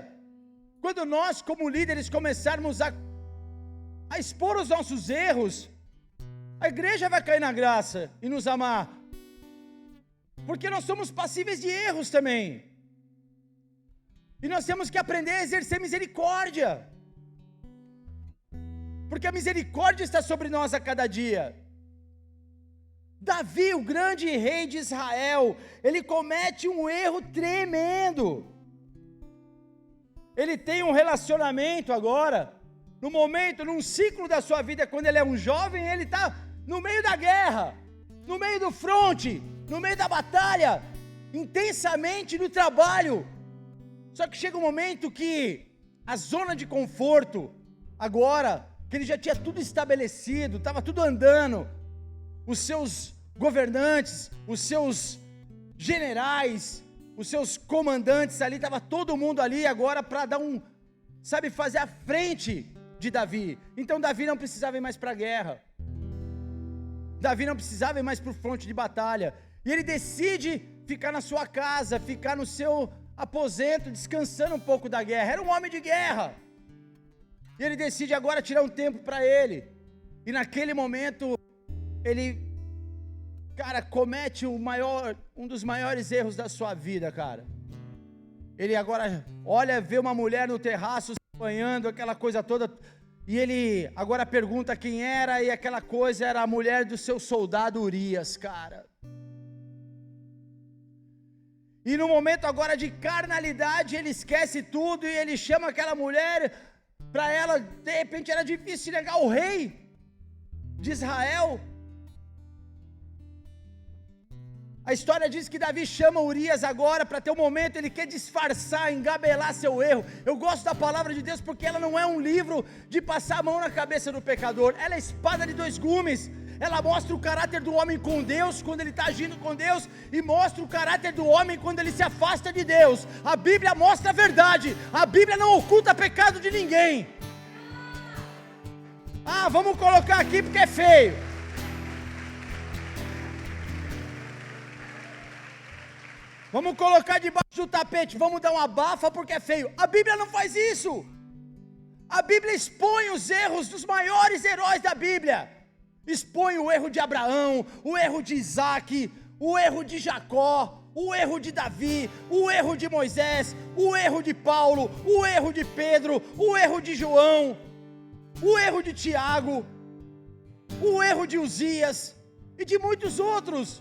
Quando nós, como líderes, começarmos a expor os nossos erros, a igreja vai cair na graça e nos amar, porque nós somos passíveis de erros também. E nós temos que aprender a exercer misericórdia, porque a misericórdia está sobre nós a cada dia. Davi, o grande rei de Israel, ele comete um erro tremendo. Ele tem um relacionamento agora, no momento, num ciclo da sua vida, quando ele é um jovem, ele está no meio da guerra, no meio do fronte, no meio da batalha, intensamente no trabalho. Só que chega um momento que a zona de conforto, agora que ele já tinha tudo estabelecido, estava tudo andando, os seus governantes, os seus generais, os seus comandantes ali, estava todo mundo ali agora para dar fazer a frente de Davi. Então Davi não precisava ir mais para a guerra, Davi não precisava ir mais para o fronte de batalha, e ele decide ficar na sua casa, ficar no seu aposento, descansando um pouco da guerra. Era um homem de guerra, e ele decide agora tirar um tempo para ele, e naquele momento, ele, cara, comete um dos maiores erros da sua vida, cara. Ele agora olha, vê uma mulher no terraço, se banhando, aquela coisa toda, e ele agora pergunta quem era, e aquela coisa era a mulher do seu soldado Urias, cara. E no momento agora de carnalidade, ele esquece tudo, e ele chama aquela mulher, para ela, de repente era difícil negar o rei de Israel. A história diz que Davi chama Urias agora para ter um momento, ele quer disfarçar, engabelar seu erro. Eu gosto da palavra de Deus porque ela não é um livro de passar a mão na cabeça do pecador, ela é espada de dois gumes. Ela mostra o caráter do homem com Deus, quando ele está agindo com Deus, e mostra o caráter do homem quando ele se afasta de Deus. A Bíblia mostra a verdade, a Bíblia não oculta pecado de ninguém. Ah, vamos colocar aqui porque é feio. Vamos colocar debaixo do tapete, vamos dar uma abafa porque é feio. A Bíblia não faz isso. A Bíblia expõe os erros dos maiores heróis da Bíblia. Expõe o erro de Abraão, o erro de Isaac, o erro de Jacó, o erro de Davi, o erro de Moisés, o erro de Paulo, o erro de Pedro, o erro de João, o erro de Tiago, o erro de Uzias e de muitos outros.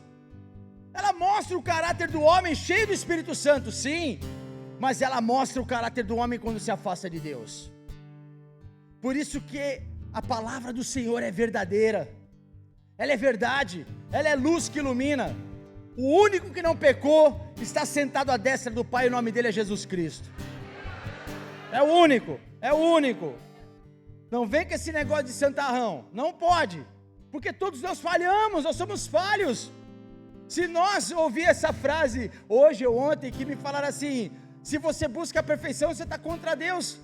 Ela mostra o caráter do homem cheio do Espírito Santo, sim, mas ela mostra o caráter do homem quando se afasta de Deus. Por isso que a palavra do Senhor é verdadeira, ela é verdade, ela é luz que ilumina. O único que não pecou está sentado à destra do Pai, e o nome dele é Jesus Cristo. É o único, é o único. Não vem com esse negócio de santarrão, não pode, porque todos nós falhamos, nós somos falhos. Se nós ouvir essa frase hoje ou ontem, que me falaram assim, se você busca a perfeição, você está contra Deus.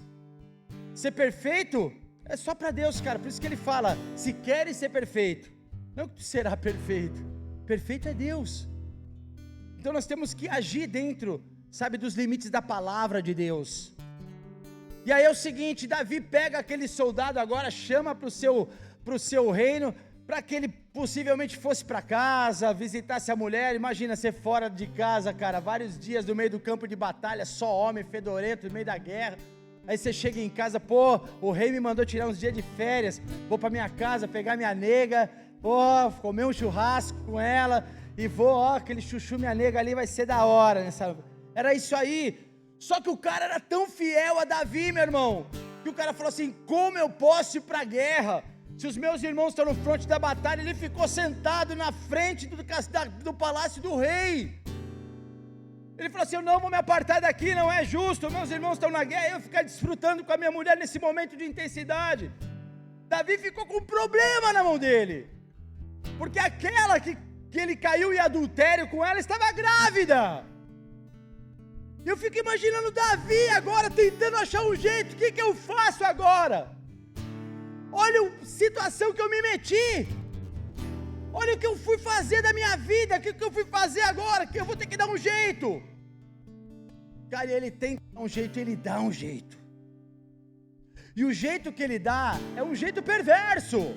Ser perfeito é só para Deus, cara, por isso que ele fala, se queres ser perfeito, não que tu será perfeito, perfeito é Deus. Então nós temos que agir dentro, sabe, dos limites da palavra de Deus. E aí é o seguinte, Davi pega aquele soldado agora, chama para o seu reino, para que ele possivelmente fosse para casa, visitasse a mulher. Imagina ser fora de casa, cara, vários dias no meio do campo de batalha, só homem, fedorento, no meio da guerra. Aí você chega em casa, pô, o rei me mandou tirar uns dias de férias, vou para minha casa pegar minha nega, pô, comer um churrasco com ela, e vou, ó, aquele chuchu minha nega ali vai ser da hora, nessa... Era isso aí. Só que o cara era tão fiel a Davi, meu irmão, que o cara falou assim, como eu posso ir para a guerra? Se os meus irmãos estão no fronte da batalha, ele ficou sentado na frente do palácio do rei. Ele falou assim, eu não vou me apartar daqui, não é justo, meus irmãos estão na guerra, eu ficar desfrutando com a minha mulher nesse momento de intensidade. Davi ficou com um problema na mão dele, porque aquela que ele caiu em adultério com ela, estava grávida. Eu fico imaginando Davi agora, tentando achar um jeito, o que eu faço agora? Olha a situação que eu me meti, olha o que eu fui fazer da minha vida, o que eu fui fazer agora, que eu vou ter que dar um jeito. Cara, ele tem que dar um jeito, ele dá um jeito. E o jeito que ele dá é um jeito perverso,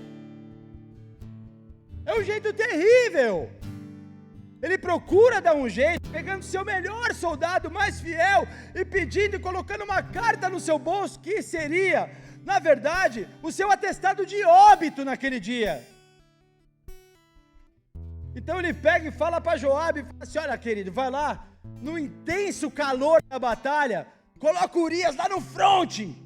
é um jeito terrível. Ele procura dar um jeito, pegando seu melhor soldado, mais fiel, e pedindo e colocando uma carta no seu bolso, que seria, na verdade, o seu atestado de óbito naquele dia. Então ele pega e fala para Joabe, fala assim, olha querido, vai lá, no intenso calor da batalha, coloca Urias lá no fronte.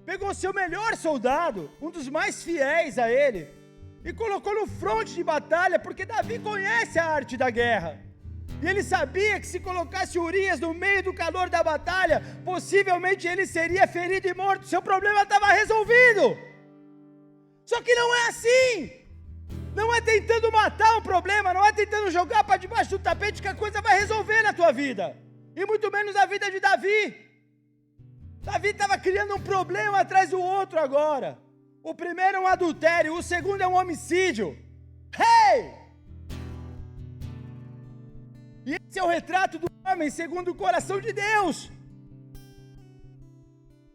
Pegou seu melhor soldado, um dos mais fiéis a ele, e colocou no fronte de batalha, porque Davi conhece a arte da guerra, e ele sabia que se colocasse Urias no meio do calor da batalha, possivelmente ele seria ferido e morto, seu problema estava resolvido. Só que não é assim, não é tentando matar um problema, não é tentando jogar para debaixo do tapete que a coisa vai resolver na tua vida, e muito menos na vida de Davi. Davi estava criando um problema atrás do outro agora. O primeiro é um adultério, o segundo é um homicídio. Hey! E esse é o retrato do homem segundo o coração de Deus.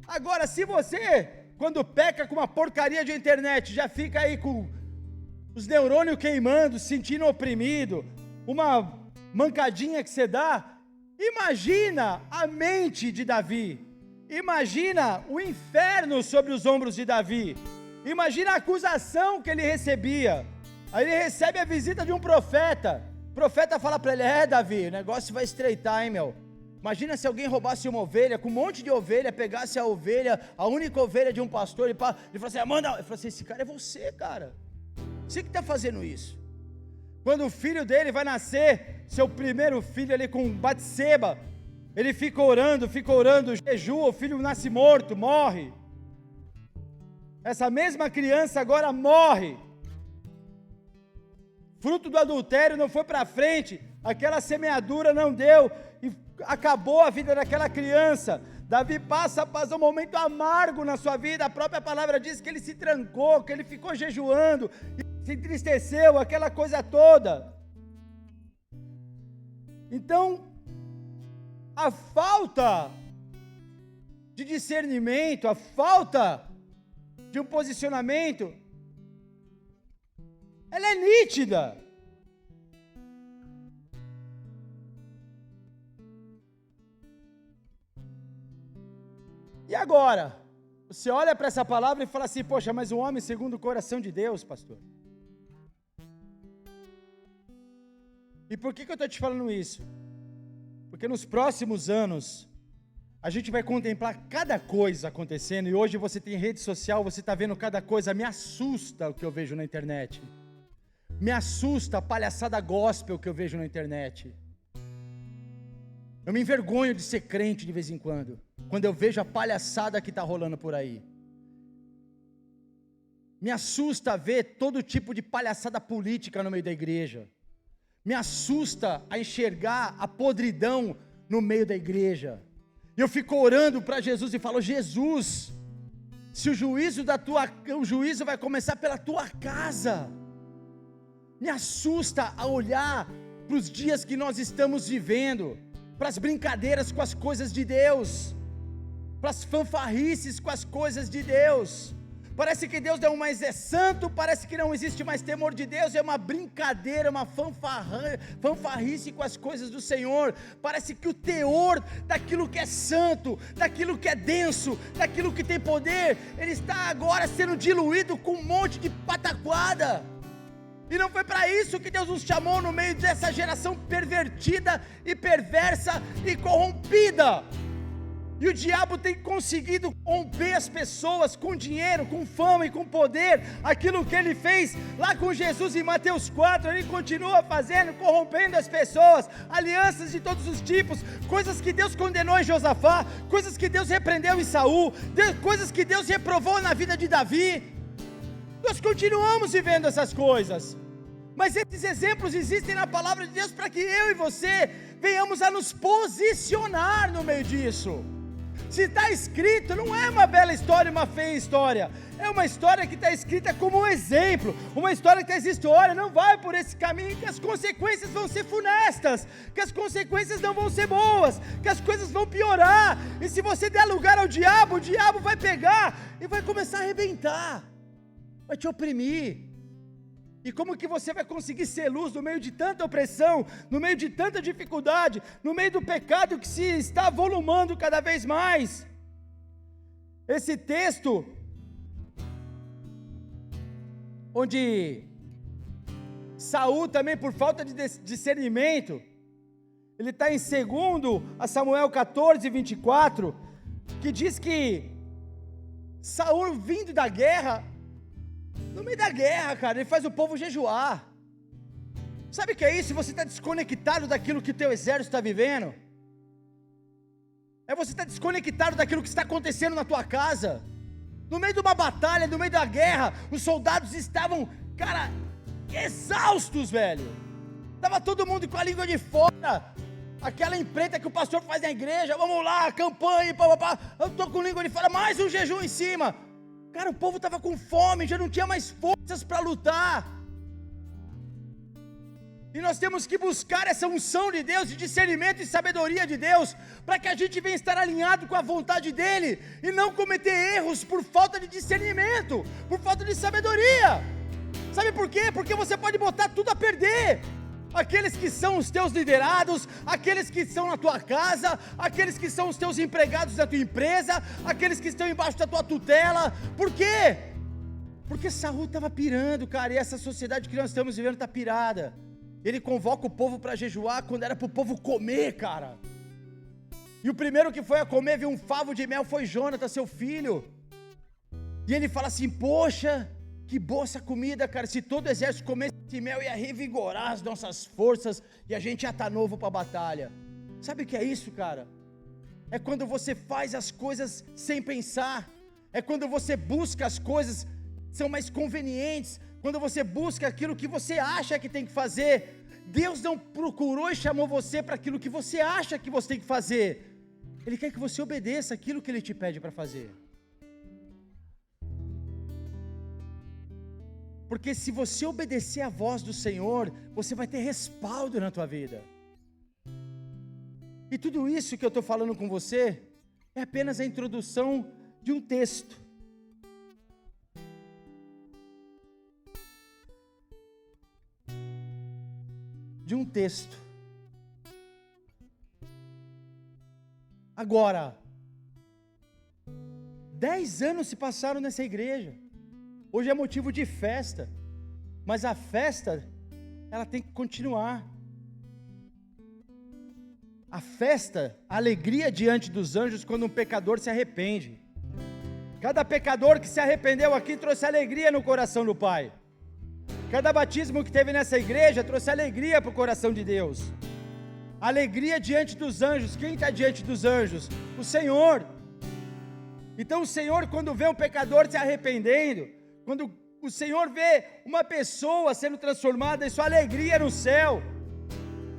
Agora, se você, quando peca com uma porcaria de internet, já fica aí com os neurônios queimando, se sentindo oprimido, uma mancadinha que você dá, imagina a mente de Davi. Imagina o inferno sobre os ombros de Davi. Imagina a acusação que ele recebia. Aí ele recebe a visita de um profeta. O profeta fala para ele, Davi, o negócio vai estreitar, hein, meu? Imagina se alguém roubasse uma ovelha, com um monte de ovelha, pegasse a ovelha, a única ovelha de um pastor, ele falou assim, manda. Ele falou assim, esse cara é você, cara. Você que está fazendo isso. Quando o filho dele vai nascer, seu primeiro filho ali com Batseba, ele fica orando, jejua, o filho nasce morto, morre. Essa mesma criança agora morre. Fruto do adultério não foi para frente, aquela semeadura não deu, e acabou a vida daquela criança. Davi passa um momento amargo na sua vida, a própria palavra diz que ele se trancou, que ele ficou jejuando, se entristeceu, aquela coisa toda. Então, a falta de discernimento, a falta de um posicionamento, ela é nítida. E agora? Você olha para essa palavra e fala assim, poxa, mas o homem segundo o coração de Deus, pastor. E por que eu estou te falando isso? Porque nos próximos anos, a gente vai contemplar cada coisa acontecendo, e hoje você tem rede social, você está vendo cada coisa, me assusta o que eu vejo na internet. Me assusta a palhaçada gospel que eu vejo na internet. Eu me envergonho de ser crente de vez em quando eu vejo a palhaçada que está rolando por aí. Me assusta ver todo tipo de palhaçada política no meio da igreja. Me assusta a enxergar a podridão no meio da igreja. E eu fico orando para Jesus e falo: Jesus, se o juízo vai começar pela tua casa. Me assusta a olhar para os dias que nós estamos vivendo, para as brincadeiras com as coisas de Deus, para as fanfarrices com as coisas de Deus. Parece que Deus não mais é santo, parece que não existe mais temor de Deus, é uma brincadeira, uma fanfarrice com as coisas do Senhor. Parece que o teor daquilo que é santo, daquilo que é denso, daquilo que tem poder, ele está agora sendo diluído com um monte de pataquada. E não foi para isso que Deus nos chamou no meio dessa geração pervertida e perversa e corrompida. E o diabo tem conseguido corromper as pessoas com dinheiro, com fama e com poder. Aquilo que ele fez lá com Jesus em Mateus 4, ele continua fazendo, corrompendo as pessoas, alianças de todos os tipos, coisas que Deus condenou em Josafá, coisas que Deus repreendeu em Saul, coisas que Deus reprovou na vida de Davi. Nós continuamos vivendo essas coisas, mas esses exemplos existem na palavra de Deus para que eu e você venhamos a nos posicionar no meio disso. Se está escrito, não é uma bela história, uma feia história, é uma história que está escrita como um exemplo, uma história que está escrita: olha, não vai por esse caminho, que as consequências vão ser funestas, que as consequências não vão ser boas, que as coisas vão piorar, e se você der lugar ao diabo, o diabo vai pegar e vai começar a arrebentar, vai te oprimir. E como que você vai conseguir ser luz no meio de tanta opressão, no meio de tanta dificuldade, no meio do pecado que se está volumando cada vez mais? Esse texto, onde Saul também, por falta de discernimento, ele está em 2 Samuel 14, 24, que diz que Saul, vindo da guerra, no meio da guerra, cara, ele faz o povo jejuar. Sabe o que é isso? Você está desconectado daquilo que o teu exército está vivendo. Você está desconectado daquilo que está acontecendo na tua casa. No meio de uma batalha, no meio da guerra, os soldados estavam, cara, exaustos, velho. Estava todo mundo com a língua de fora. Aquela empreita que o pastor faz na igreja: vamos lá, campanha, papapá. Eu estou com língua de fora, mais um jejum em cima. Cara, o povo estava com fome, já não tinha mais forças para lutar. E nós temos que buscar essa unção de Deus, de discernimento e sabedoria de Deus, para que a gente venha estar alinhado com a vontade dEle, e não cometer erros por falta de discernimento, por falta de sabedoria. Sabe por quê? Porque você pode botar tudo a perder. Aqueles que são os teus liderados, aqueles que estão na tua casa, aqueles que são os teus empregados da tua empresa, aqueles que estão embaixo da tua tutela. Por quê? Porque Saul estava pirando, cara, e essa sociedade que nós estamos vivendo está pirada. Ele convoca o povo para jejuar quando era para o povo comer, cara. E o primeiro que foi a comer, viu um favo de mel, foi Jonathan, seu filho. E ele fala assim: poxa, que boa essa comida, cara, se todo o exército comesse esse mel ia revigorar as nossas forças e a gente já está novo para a batalha. Sabe o que é isso, cara? É quando você faz as coisas sem pensar, é quando você busca as coisas que são mais convenientes, quando você busca aquilo que você acha que tem que fazer. Deus não procurou e chamou você para aquilo que você acha que você tem que fazer. Ele quer que você obedeça aquilo que Ele te pede para fazer. Porque se você obedecer à voz do Senhor, você vai ter respaldo na tua vida. E tudo isso que eu estou falando com você é apenas a introdução de um texto. Agora, 10 anos se passaram nessa igreja. Hoje é motivo de festa, mas a festa, ela tem que continuar. A festa, a alegria diante dos anjos quando um pecador se arrepende. Cada pecador que se arrependeu aqui trouxe alegria no coração do Pai. Cada batismo que teve nessa igreja trouxe alegria para o coração de Deus. Alegria diante dos anjos. Quem está diante dos anjos? O Senhor. Então o Senhor, quando vê um pecador se arrependendo, quando o Senhor vê uma pessoa sendo transformada, isso é alegria no céu.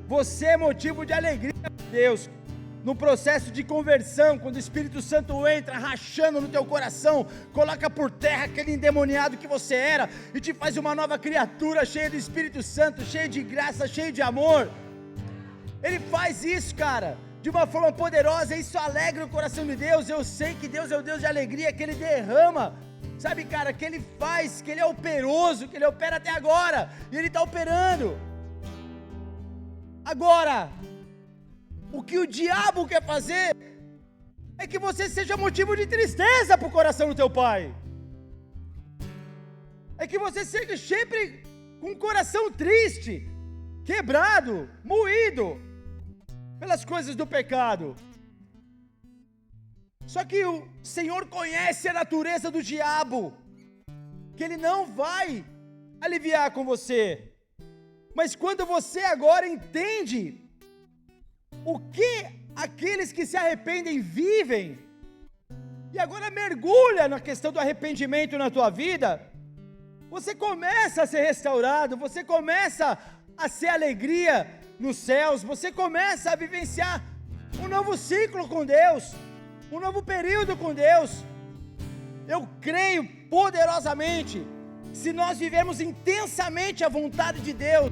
Você é motivo de alegria para Deus. No processo de conversão, quando o Espírito Santo entra rachando no teu coração, coloca por terra aquele endemoniado que você era e te faz uma nova criatura cheia do Espírito Santo, cheia de graça, cheia de amor. Ele faz isso, cara, de uma forma poderosa. Isso alegra o coração de Deus. Eu sei que Deus é o Deus de alegria, que Ele derrama, sabe, cara, que Ele faz, que Ele é operoso, que Ele opera até agora, e Ele está operando. Agora, o que o diabo quer fazer é que você seja motivo de tristeza para o coração do teu pai. É que você seja sempre com o coração triste, quebrado, moído pelas coisas do pecado. Só que o Senhor conhece a natureza do diabo, que ele não vai aliviar com você. Mas quando você agora entende o que aqueles que se arrependem vivem, e agora mergulha na questão do arrependimento na tua vida, você começa a ser restaurado, você começa a ser alegria nos céus, você começa a vivenciar um novo ciclo com Deus, um novo período com Deus. Eu creio poderosamente, se nós vivermos intensamente a vontade de Deus,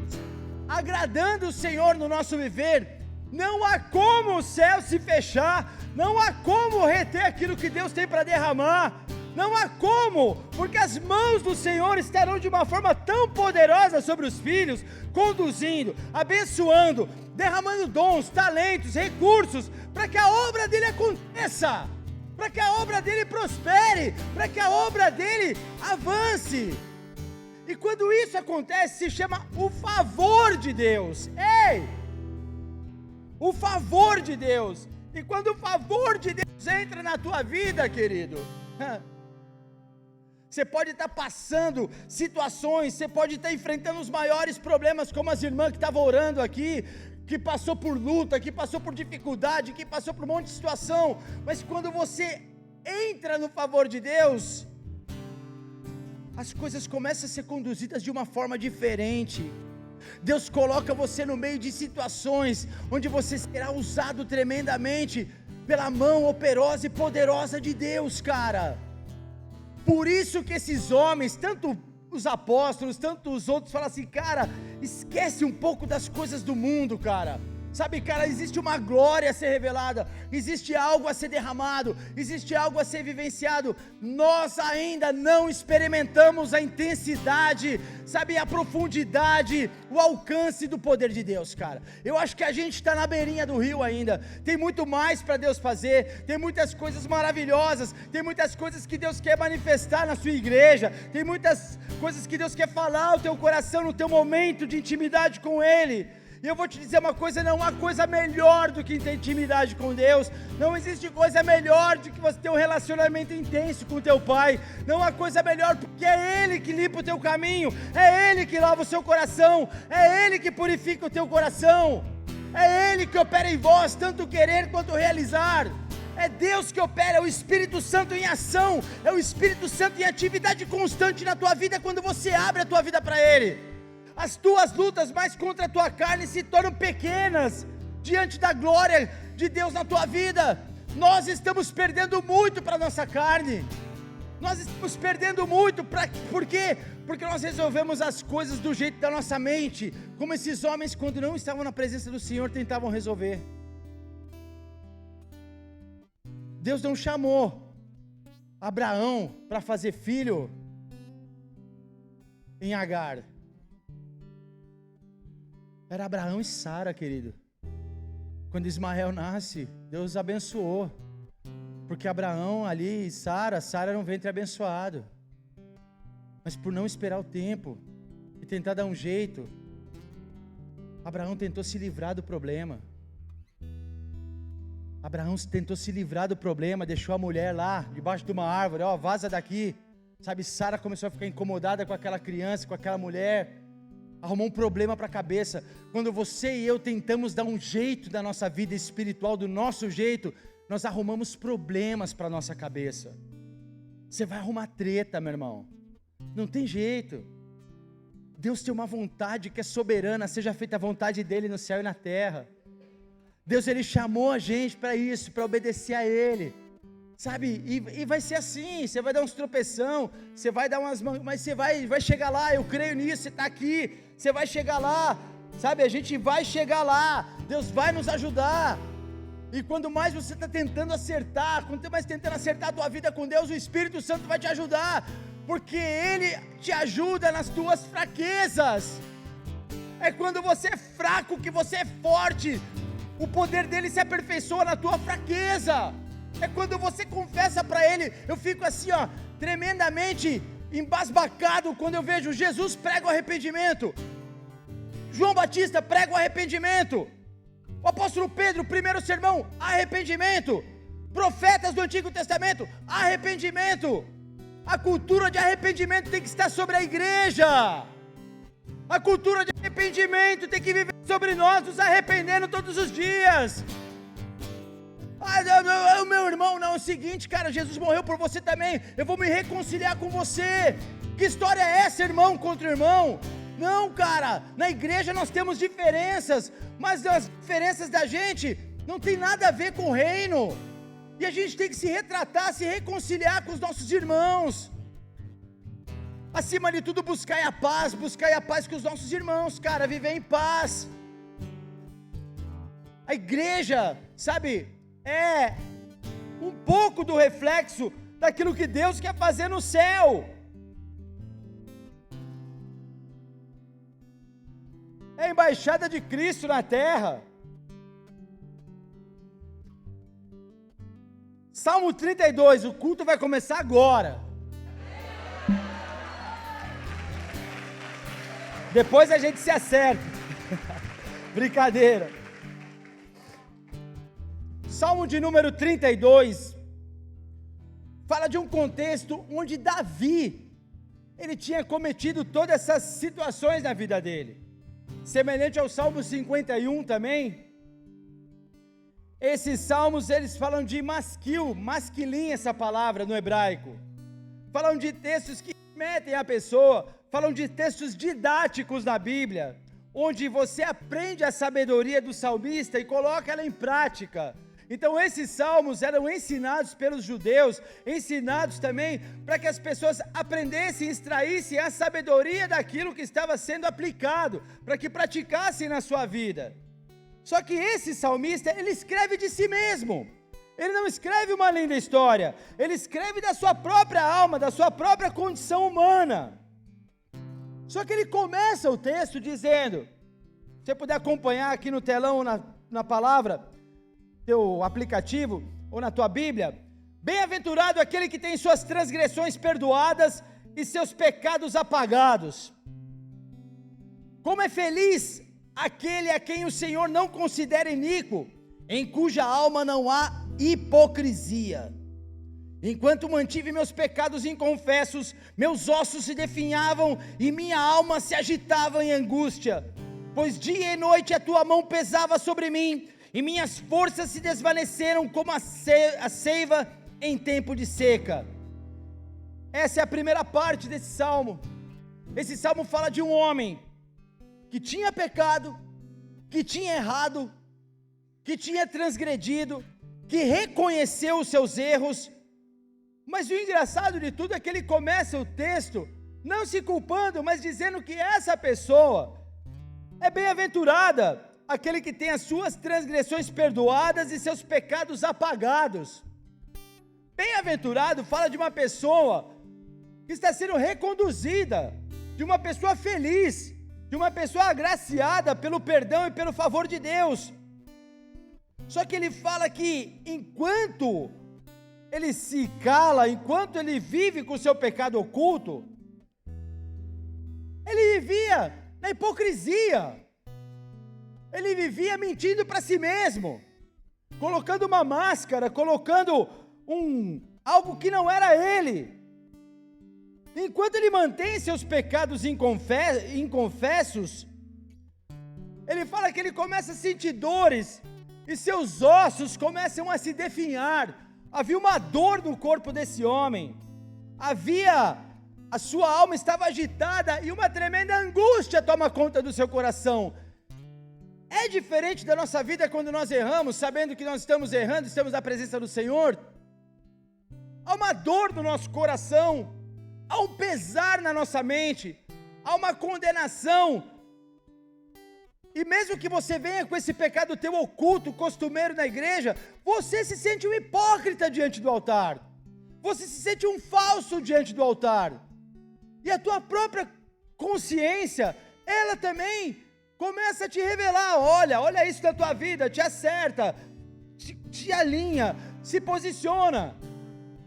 agradando o Senhor no nosso viver, não há como o céu se fechar, não há como reter aquilo que Deus tem para derramar, não há como, porque as mãos do Senhor estarão de uma forma tão poderosa sobre os filhos, conduzindo, abençoando, derramando dons, talentos, recursos, para que a obra dele aconteça, para que a obra dele prospere, para que a obra dele avance. E quando isso acontece, se chama o favor de Deus. Ei! O favor de Deus. E quando o favor de Deus entra na tua vida, querido, você pode estar passando situações, você pode estar enfrentando os maiores problemas, como as irmãs que estavam orando aqui, que passou por luta, que passou por dificuldade, que passou por um monte de situação, mas quando você entra no favor de Deus, as coisas começam a ser conduzidas de uma forma diferente. Deus coloca você no meio de situações onde você será usado tremendamente pela mão operosa e poderosa de Deus, cara. Por isso que esses homens, tanto os apóstolos, tanto os outros, falam assim, cara, esquece um pouco das coisas do mundo, cara. Sabe, cara, existe uma glória a ser revelada, existe algo a ser derramado, existe algo a ser vivenciado. Nós ainda não experimentamos a intensidade, sabe, a profundidade, o alcance do poder de Deus, cara. Eu acho que a gente está na beirinha do rio ainda. Tem muito mais para Deus fazer, tem muitas coisas maravilhosas, tem muitas coisas que Deus quer manifestar na sua igreja, tem muitas coisas que Deus quer falar ao teu coração no teu momento de intimidade com Ele. E eu vou te dizer uma coisa, não há coisa melhor do que ter intimidade com Deus, não existe coisa melhor do que você ter um relacionamento intenso com o teu Pai, não há coisa melhor, porque é Ele que limpa o teu caminho, é Ele que lava o seu coração, é Ele que purifica o teu coração, é Ele que opera em vós, tanto querer quanto realizar, é Deus que opera, é o Espírito Santo em ação, é o Espírito Santo em atividade constante na tua vida, quando você abre a tua vida para Ele. As tuas lutas mais contra a tua carne se tornam pequenas diante da glória de Deus na tua vida. Nós estamos perdendo muito para a nossa carne, nós estamos perdendo muito, por quê? Porque nós resolvemos as coisas do jeito da nossa mente, como esses homens, quando não estavam na presença do Senhor, tentavam resolver. Deus não chamou Abraão para fazer filho em Agar. Era Abraão e Sara, querido. Quando Ismael nasce, Deus abençoou, porque Abraão ali e Sara era um ventre abençoado, mas por não esperar o tempo, e tentar dar um jeito, Abraão tentou se livrar do problema, deixou a mulher lá, debaixo de uma árvore, vaza daqui, Sabe, Sara começou a ficar incomodada com aquela criança, com aquela mulher, arrumou um problema para a cabeça. Quando você e eu tentamos dar um jeito da nossa vida espiritual, do nosso jeito, nós arrumamos problemas para a nossa cabeça. Você vai arrumar treta, meu irmão. Não tem jeito. Deus tem uma vontade que é soberana, seja feita a vontade dEle no céu e na terra. Deus, Ele chamou a gente para isso, para obedecer a Ele. Sabe, e vai ser assim, você vai dar uns tropeção, você vai dar umas mãos, mas você vai chegar lá, eu creio nisso, você está aqui, você vai chegar lá, sabe, a gente vai chegar lá, Deus vai nos ajudar, e quando mais você está tentando acertar, quanto mais tentando acertar a tua vida com Deus, o Espírito Santo vai te ajudar, porque Ele te ajuda nas tuas fraquezas, é quando você é fraco que você é forte, o poder dEle se aperfeiçoa na tua fraqueza. É quando você confessa para Ele, eu fico assim, ó, tremendamente embasbacado quando eu vejo Jesus prega o arrependimento, João Batista prega o arrependimento, o apóstolo Pedro, primeiro sermão, arrependimento, profetas do Antigo Testamento, arrependimento, a cultura de arrependimento tem que estar sobre a igreja, a cultura de arrependimento tem que viver sobre nós, nos arrependendo todos os dias. Meu irmão, não, é o seguinte, cara, Jesus morreu por você também, eu vou me reconciliar com você. Que história é essa, irmão contra irmão? Não, cara, na igreja nós temos diferenças, mas as diferenças da gente não tem nada a ver com o reino, e a gente tem que se retratar, se reconciliar com os nossos irmãos. Acima de tudo, buscai a paz com os nossos irmãos, cara, viver em paz. A igreja, sabe, é um pouco do reflexo daquilo que Deus quer fazer no céu. É a embaixada de Cristo na terra. Salmo 32, o culto vai começar agora. Depois a gente se acerta. Brincadeira. Salmo de número 32, fala de um contexto onde Davi, ele tinha cometido todas essas situações na vida dele, semelhante ao Salmo 51 também. Esses salmos, eles falam de masquilin essa palavra no hebraico, falam de textos que metem a pessoa, falam de textos didáticos na Bíblia, onde você aprende a sabedoria do salmista e coloca ela em prática. Então esses salmos eram ensinados pelos judeus, ensinados também para que as pessoas aprendessem, extraíssem a sabedoria daquilo que estava sendo aplicado, para que praticassem na sua vida. Só que esse salmista, ele escreve de si mesmo, ele não escreve uma linda história, ele escreve da sua própria alma, da sua própria condição humana. Só que ele começa o texto dizendo, se você puder acompanhar aqui no telão ou na palavra, teu aplicativo ou na tua Bíblia, bem-aventurado aquele que tem suas transgressões perdoadas e seus pecados apagados. Como é feliz aquele a quem o Senhor não considera iníquo, em cuja alma não há hipocrisia. Enquanto mantive meus pecados inconfessos, meus ossos se definhavam e minha alma se agitava em angústia, pois dia e noite a tua mão pesava sobre mim, e minhas forças se desvaneceram como a seiva em tempo de seca. Essa é a primeira parte desse salmo. Esse salmo fala de um homem que tinha pecado, que tinha errado, que tinha transgredido, que reconheceu os seus erros, mas o engraçado de tudo é que ele começa o texto não se culpando, mas dizendo que essa pessoa é bem-aventurada, aquele que tem as suas transgressões perdoadas e seus pecados apagados. Bem-aventurado fala de uma pessoa que está sendo reconduzida, de uma pessoa feliz, de uma pessoa agraciada pelo perdão e pelo favor de Deus. Só que ele fala que enquanto ele se cala, enquanto ele vive com o seu pecado oculto, ele vivia na hipocrisia, ele vivia mentindo para si mesmo, colocando uma máscara, colocando algo que não era ele. enquanto ele mantém seus pecados inconfessos, ele fala que ele começa a sentir dores, e seus ossos começam a se definhar. Havia uma dor no corpo desse homem, a sua alma estava agitada, e uma tremenda angústia toma conta do seu coração. É diferente da nossa vida quando nós erramos, sabendo que nós estamos errando, estamos na presença do Senhor. Há uma dor no nosso coração, há um pesar na nossa mente, há uma condenação. E mesmo que você venha com esse pecado teu oculto, costumeiro na igreja, você se sente um hipócrita diante do altar. Você se sente um falso diante do altar. E a tua própria consciência, ela também começa a te revelar: olha isso da tua vida, te acerta, te alinha, se posiciona.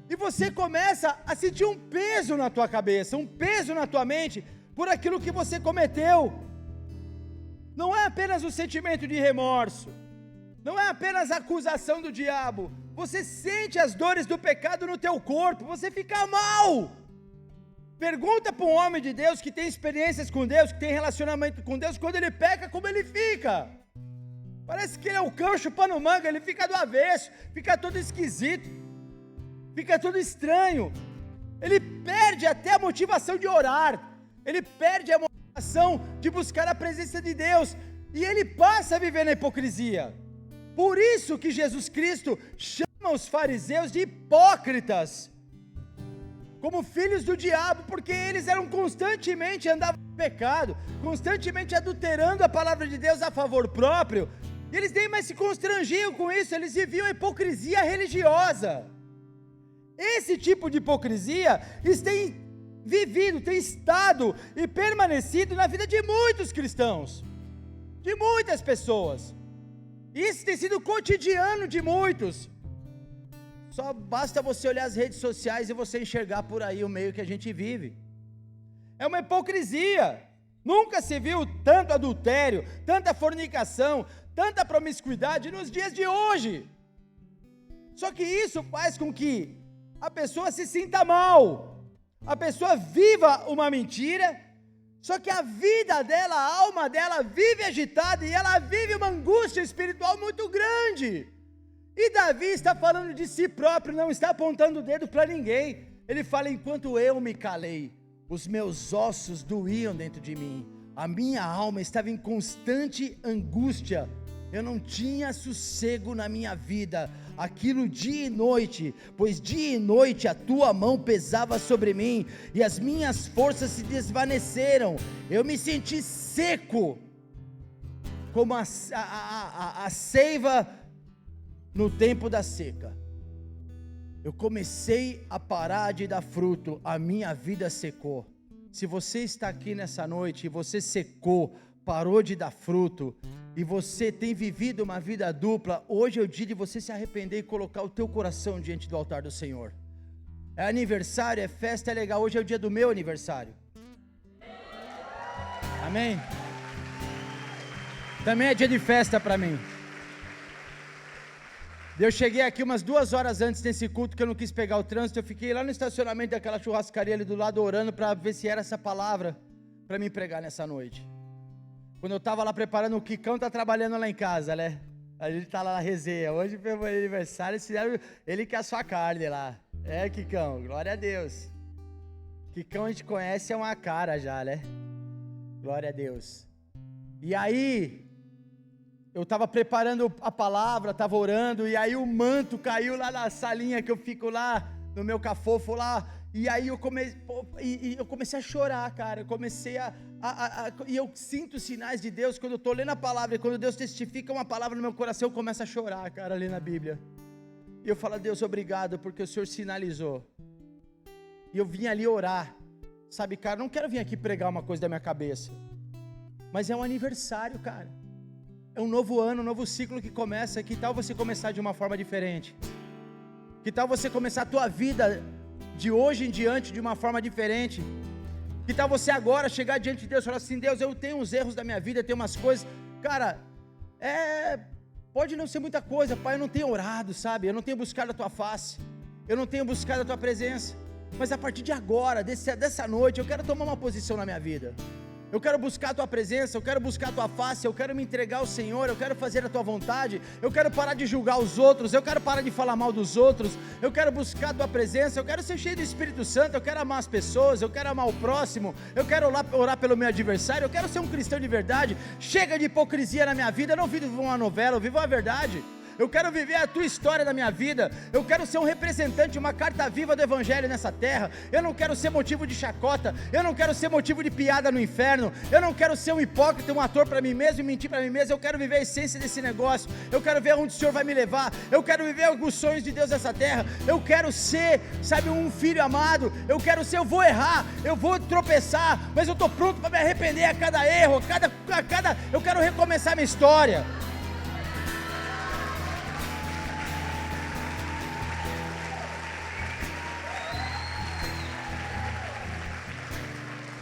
E você começa a sentir um peso na tua cabeça, um peso na tua mente, por aquilo que você cometeu. Não é apenas o sentimento de remorso, não é apenas a acusação do diabo, você sente as dores do pecado no teu corpo, você fica mal. Pergunta para um homem de Deus que tem experiências com Deus, que tem relacionamento com Deus, quando ele peca, como ele fica? Parece que ele é o cão chupando manga, ele fica do avesso, fica todo esquisito, fica tudo estranho, ele perde até a motivação de orar, ele perde a motivação de buscar a presença de Deus, e ele passa a viver na hipocrisia. Por isso que Jesus Cristo chama os fariseus de hipócritas, como filhos do diabo, porque eles constantemente andavam no pecado, constantemente adulterando a palavra de Deus a favor próprio, e eles nem mais se constrangiam com isso, eles viviam a hipocrisia religiosa. Esse tipo de hipocrisia tem vivido, tem estado e permanecido na vida de muitos cristãos, de muitas pessoas. Isso tem sido cotidiano de muitos. Só basta você olhar as redes sociais e você enxergar por aí o meio que a gente vive. É uma hipocrisia. Nunca se viu tanto adultério, tanta fornicação, tanta promiscuidade nos dias de hoje. Só que isso faz com que a pessoa se sinta mal, a pessoa viva uma mentira, só que a vida dela, a alma dela vive agitada, e ela vive uma angústia espiritual muito grande. E Davi está falando de si próprio, não está apontando o dedo para ninguém. Ele fala: enquanto eu me calei, os meus ossos doíam dentro de mim, a minha alma estava em constante angústia, eu não tinha sossego na minha vida, aquilo dia e noite, pois dia e noite a tua mão pesava sobre mim, e as minhas forças se desvaneceram, eu me senti seco, como a seiva no tempo da seca. Eu comecei a parar de dar fruto, a minha vida secou. Se você está aqui nessa noite e você secou, parou de dar fruto, e você tem vivido uma vida dupla, hoje é o dia de você se arrepender e colocar o teu coração diante do altar do Senhor. É aniversário, é festa, é legal. Hoje é o dia do meu aniversário. Amém? Também é dia de festa para mim. Eu cheguei aqui umas 2 horas antes desse culto, que eu não quis pegar o trânsito. Eu fiquei lá no estacionamento daquela churrascaria ali do lado, orando para ver se era essa palavra para me pregar nessa noite. Quando eu estava lá preparando, o Kikão está trabalhando lá em casa, né? A gente está lá na resenha. Hoje foi meu aniversário, ele que é a sua carne lá. É, Kikão, glória a Deus. Kikão a gente conhece, é uma cara já, né? Glória a Deus. E aí, eu estava preparando a palavra, estava orando, e aí o manto caiu lá na salinha que eu fico lá, no meu cafofo lá, e aí eu comecei a chorar, cara. Eu comecei e eu sinto sinais de Deus quando eu estou lendo a palavra, e quando Deus testifica uma palavra no meu coração, eu começo a chorar, cara, lendo a Bíblia. E eu falo: a Deus, obrigado, porque o Senhor sinalizou. E eu vim ali orar, sabe, cara, não quero vir aqui pregar uma coisa da minha cabeça, mas é um aniversário, cara. É um novo ano, um novo ciclo que começa. Que tal você começar de uma forma diferente? Que tal você começar a tua vida de hoje em diante de uma forma diferente? Que tal você agora chegar diante de Deus e falar assim: Deus, eu tenho uns erros da minha vida, eu tenho umas coisas, cara, pode não ser muita coisa, Pai, eu não tenho orado, sabe, eu não tenho buscado a tua face, eu não tenho buscado a tua presença, mas a partir de agora, dessa noite, eu quero tomar uma posição na minha vida. Eu quero buscar a tua presença, eu quero buscar a tua face, eu quero me entregar ao Senhor, eu quero fazer a tua vontade, eu quero parar de julgar os outros, eu quero parar de falar mal dos outros, eu quero buscar a tua presença, eu quero ser cheio do Espírito Santo, eu quero amar as pessoas, eu quero amar o próximo, eu quero orar pelo meu adversário, eu quero ser um cristão de verdade. Chega de hipocrisia na minha vida, eu não vivo uma novela, eu vivo a verdade. Eu quero viver a tua história da minha vida. Eu quero ser um representante, uma carta viva do Evangelho nessa terra. Eu não quero ser motivo de chacota. Eu não quero ser motivo de piada no inferno. Eu não quero ser um hipócrita, um ator para mim mesmo e mentir para mim mesmo. Eu quero viver a essência desse negócio. Eu quero ver onde o Senhor vai me levar. Eu quero viver os sonhos de Deus nessa terra. Eu quero ser, sabe, um filho amado. Eu quero ser, eu vou errar, eu vou tropeçar, mas eu estou pronto para me arrepender a cada erro, eu quero recomeçar minha história.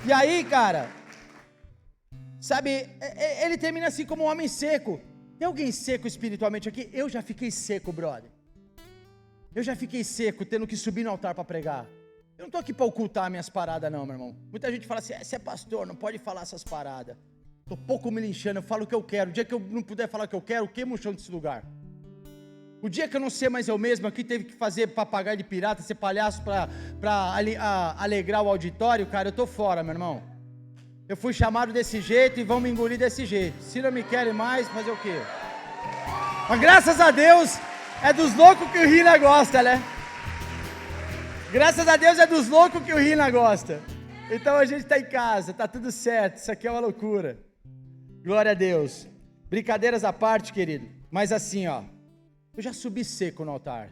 E aí, cara, sabe, ele termina assim como um homem seco. Tem alguém seco espiritualmente aqui? Eu já fiquei seco, brother. Eu já fiquei seco, tendo que subir no altar para pregar. Eu não estou aqui para ocultar minhas paradas não, meu irmão. Muita gente fala assim, você é pastor, não pode falar essas paradas. Estou pouco me linchando, eu falo o que eu quero. O dia que eu não puder falar o que eu quero, queima o chão desse lugar. O dia que eu não ser mais eu mesmo, aqui teve que fazer papagaio de pirata, ser palhaço para alegrar o auditório, cara, eu tô fora, meu irmão. Eu fui chamado desse jeito e vão me engolir desse jeito. Se não me querem mais, fazer o quê? Mas graças a Deus, é dos loucos que o Rina gosta, né? Graças a Deus é dos loucos que o Rina gosta. Então a gente tá em casa, tá tudo certo, isso aqui é uma loucura. Glória a Deus. Brincadeiras à parte, querido, mas assim, ó. Eu já subi seco no altar.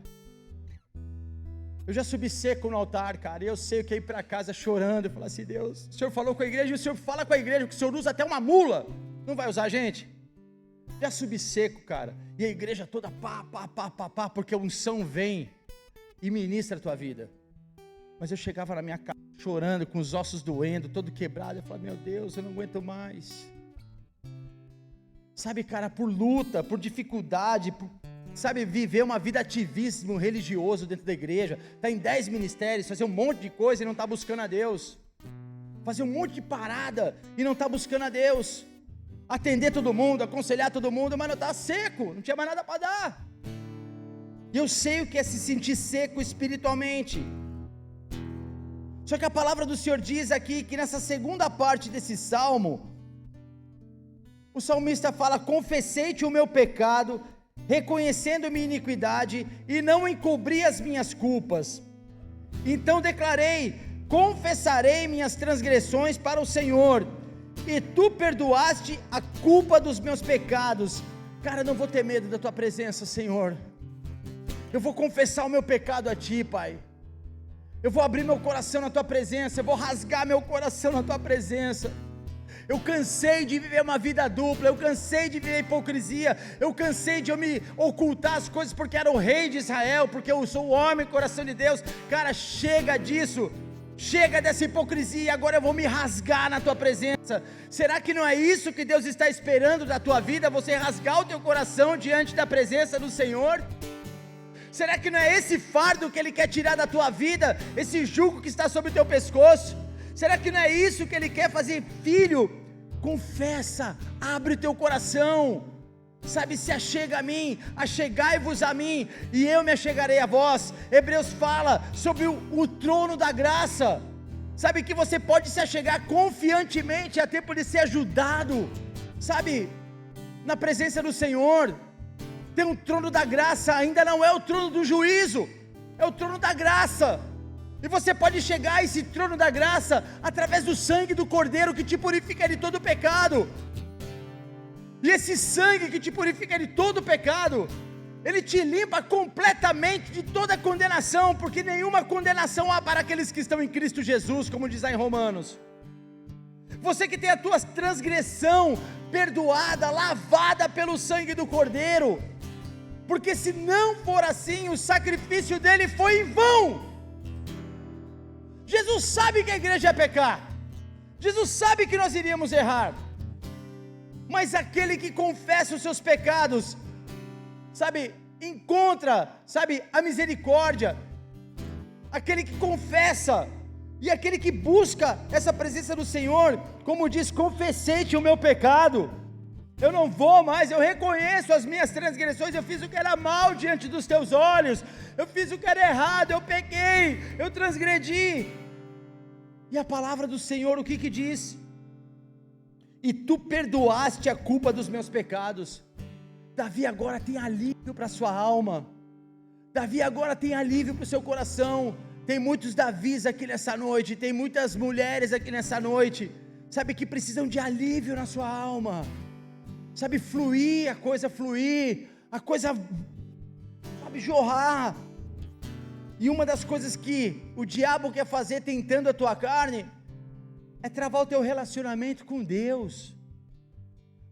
Eu já subi seco no altar, cara. E eu sei que ir para casa chorando. Eu falo assim, Deus, o Senhor falou com a igreja. E o Senhor fala com a igreja que o Senhor usa até uma mula. Não vai usar a gente? Já subi seco, cara. E a igreja toda pá. Porque a unção vem e ministra a tua vida. Mas eu chegava na minha casa chorando, com os ossos doendo, todo quebrado. Eu falava, meu Deus, eu não aguento mais. Sabe, cara, por luta, por dificuldade, sabe, viver uma vida ativismo religioso dentro da igreja, está em 10 ministérios, fazer um monte de coisa e não está buscando a Deus, fazer um monte de parada e não está buscando a Deus, atender todo mundo, aconselhar todo mundo, mas não está seco, não tinha mais nada para dar. E eu sei o que é se sentir seco espiritualmente. Só que a palavra do Senhor diz aqui que nessa segunda parte desse salmo, o salmista fala, confessei-te o meu pecado, reconhecendo minha iniquidade e não encobri as minhas culpas. Então declarei, confessarei minhas transgressões para o Senhor, e tu perdoaste a culpa dos meus pecados. Cara, eu não vou ter medo da tua presença, Senhor. Eu vou confessar o meu pecado a ti, Pai. Eu vou abrir meu coração na tua presença, eu vou rasgar meu coração na tua presença. Eu cansei de viver uma vida dupla, eu cansei de viver hipocrisia, eu cansei de eu me ocultar as coisas porque era o rei de Israel, porque eu sou o homem, coração de Deus. Cara, chega disso, chega dessa hipocrisia, agora eu vou me rasgar na tua presença. Será que não é isso que Deus está esperando da tua vida, você rasgar o teu coração diante da presença do Senhor? Será que não é esse fardo que Ele quer tirar da tua vida, esse jugo que está sobre o teu pescoço? Será que não é isso que Ele quer fazer? Filho, confessa, abre o teu coração, sabe, se achega a mim, achegai-vos a mim, e eu me achegarei a vós. Hebreus fala sobre o trono da graça, sabe, que você pode se achegar confiantemente a tempo de ser ajudado, sabe, na presença do Senhor. Tem um trono da graça, ainda não é o trono do juízo, é o trono da graça. E você pode chegar a esse trono da graça através do sangue do Cordeiro que te purifica de todo pecado. E esse sangue que te purifica de todo pecado, ele te limpa completamente de toda condenação, porque nenhuma condenação há para aqueles que estão em Cristo Jesus, como diz lá em Romanos. Você que tem a tua transgressão perdoada, lavada pelo sangue do Cordeiro, porque se não for assim, o sacrifício dele foi em vão. Jesus sabe que a igreja é pecar, Jesus sabe que nós iríamos errar, mas aquele que confessa os seus pecados, sabe, encontra, sabe, a misericórdia, aquele que confessa, e aquele que busca essa presença do Senhor, como diz, confessei-te o meu pecado, eu não vou mais, eu reconheço as minhas transgressões, eu fiz o que era mal diante dos teus olhos, eu fiz o que era errado, eu pequei, eu transgredi. E a palavra do Senhor o que diz? E tu perdoaste a culpa dos meus pecados. Davi agora tem alívio para a sua alma, Davi agora tem alívio para o seu coração. Tem muitos Davis aqui nessa noite, tem muitas mulheres aqui nessa noite, sabe, que precisam de alívio na sua alma, sabe, fluir, a coisa, sabe, jorrar. E uma das coisas que o diabo quer fazer tentando a tua carne, é travar o teu relacionamento com Deus,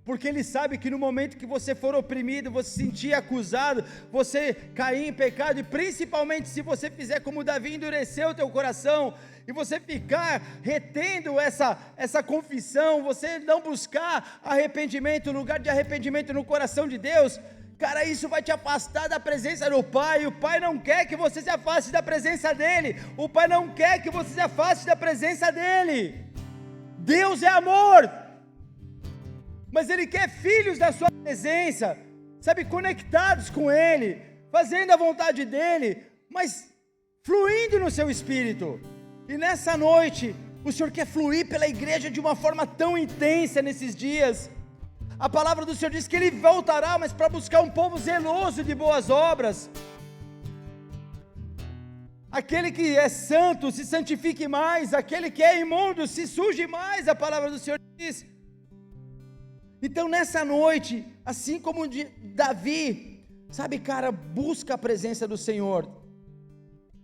porque ele sabe que no momento que você for oprimido, você se sentir acusado, você cair em pecado, e principalmente se você fizer como Davi, endurecer o teu coração, e você ficar retendo essa confissão, você não buscar arrependimento, lugar de arrependimento no coração de Deus, cara, isso vai te afastar da presença do Pai. O Pai não quer que você se afaste da presença dEle, o Pai não quer que você se afaste da presença dEle. Deus é amor, mas Ele quer filhos da sua presença, sabe, conectados com Ele, fazendo a vontade dEle, mas fluindo no seu espírito. E nessa noite, o Senhor quer fluir pela igreja de uma forma tão intensa nesses dias. A palavra do Senhor diz que Ele voltará, mas para buscar um povo zeloso de boas obras. Aquele que é santo se santifique mais, aquele que é imundo se suje mais, a palavra do Senhor diz. Então nessa noite, assim como Davi, sabe, cara, busca a presença do Senhor.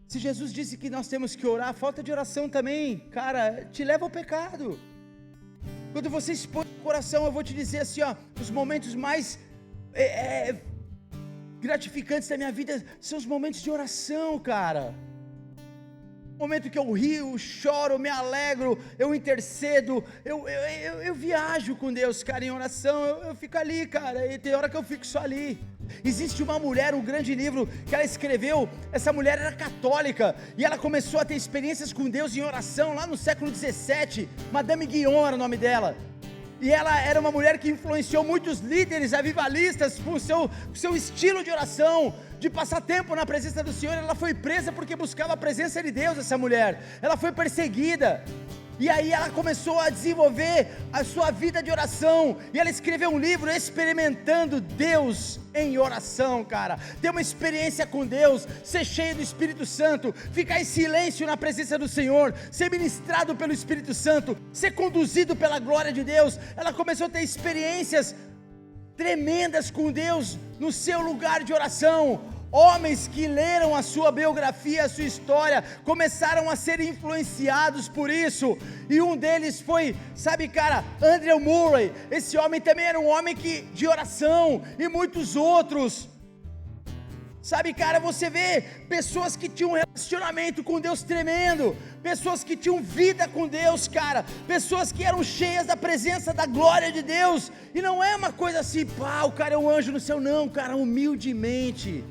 Se Jesus disse que nós temos que orar, falta de oração também, cara, te leva ao pecado. Quando você expõe o coração, eu vou te dizer assim, ó, os momentos mais gratificantes da minha vida são os momentos de oração, cara. O momento que eu rio, choro, me alegro, eu intercedo, eu viajo com Deus, cara, em oração, eu fico ali, cara, e tem hora que eu fico só ali. Existe uma mulher, um grande livro que ela escreveu, essa mulher era católica, e ela começou a ter experiências com Deus em oração, lá no século 17, Madame Guyon era o nome dela, e ela era uma mulher que influenciou muitos líderes avivalistas com o seu estilo de oração, de passar tempo na presença do Senhor. Ela foi presa porque buscava a presença de Deus, essa mulher, ela foi perseguida, e aí ela começou a desenvolver a sua vida de oração, e ela escreveu um livro, Experimentando Deus em Oração, cara, ter uma experiência com Deus, ser cheio do Espírito Santo, ficar em silêncio na presença do Senhor, ser ministrado pelo Espírito Santo, ser conduzido pela glória de Deus. Ela começou a ter experiências tremendas com Deus no seu lugar de oração. Homens que leram a sua biografia, a sua história, começaram a ser influenciados por isso, e um deles foi, sabe, cara, Andrew Murray. Esse homem também era um homem de oração, e muitos outros, sabe, cara, você vê pessoas que tinham um relacionamento com Deus tremendo, pessoas que tinham vida com Deus, cara, pessoas que eram cheias da presença, da glória de Deus, e não é uma coisa assim, pá, o cara é um anjo no céu, não, cara, humildemente,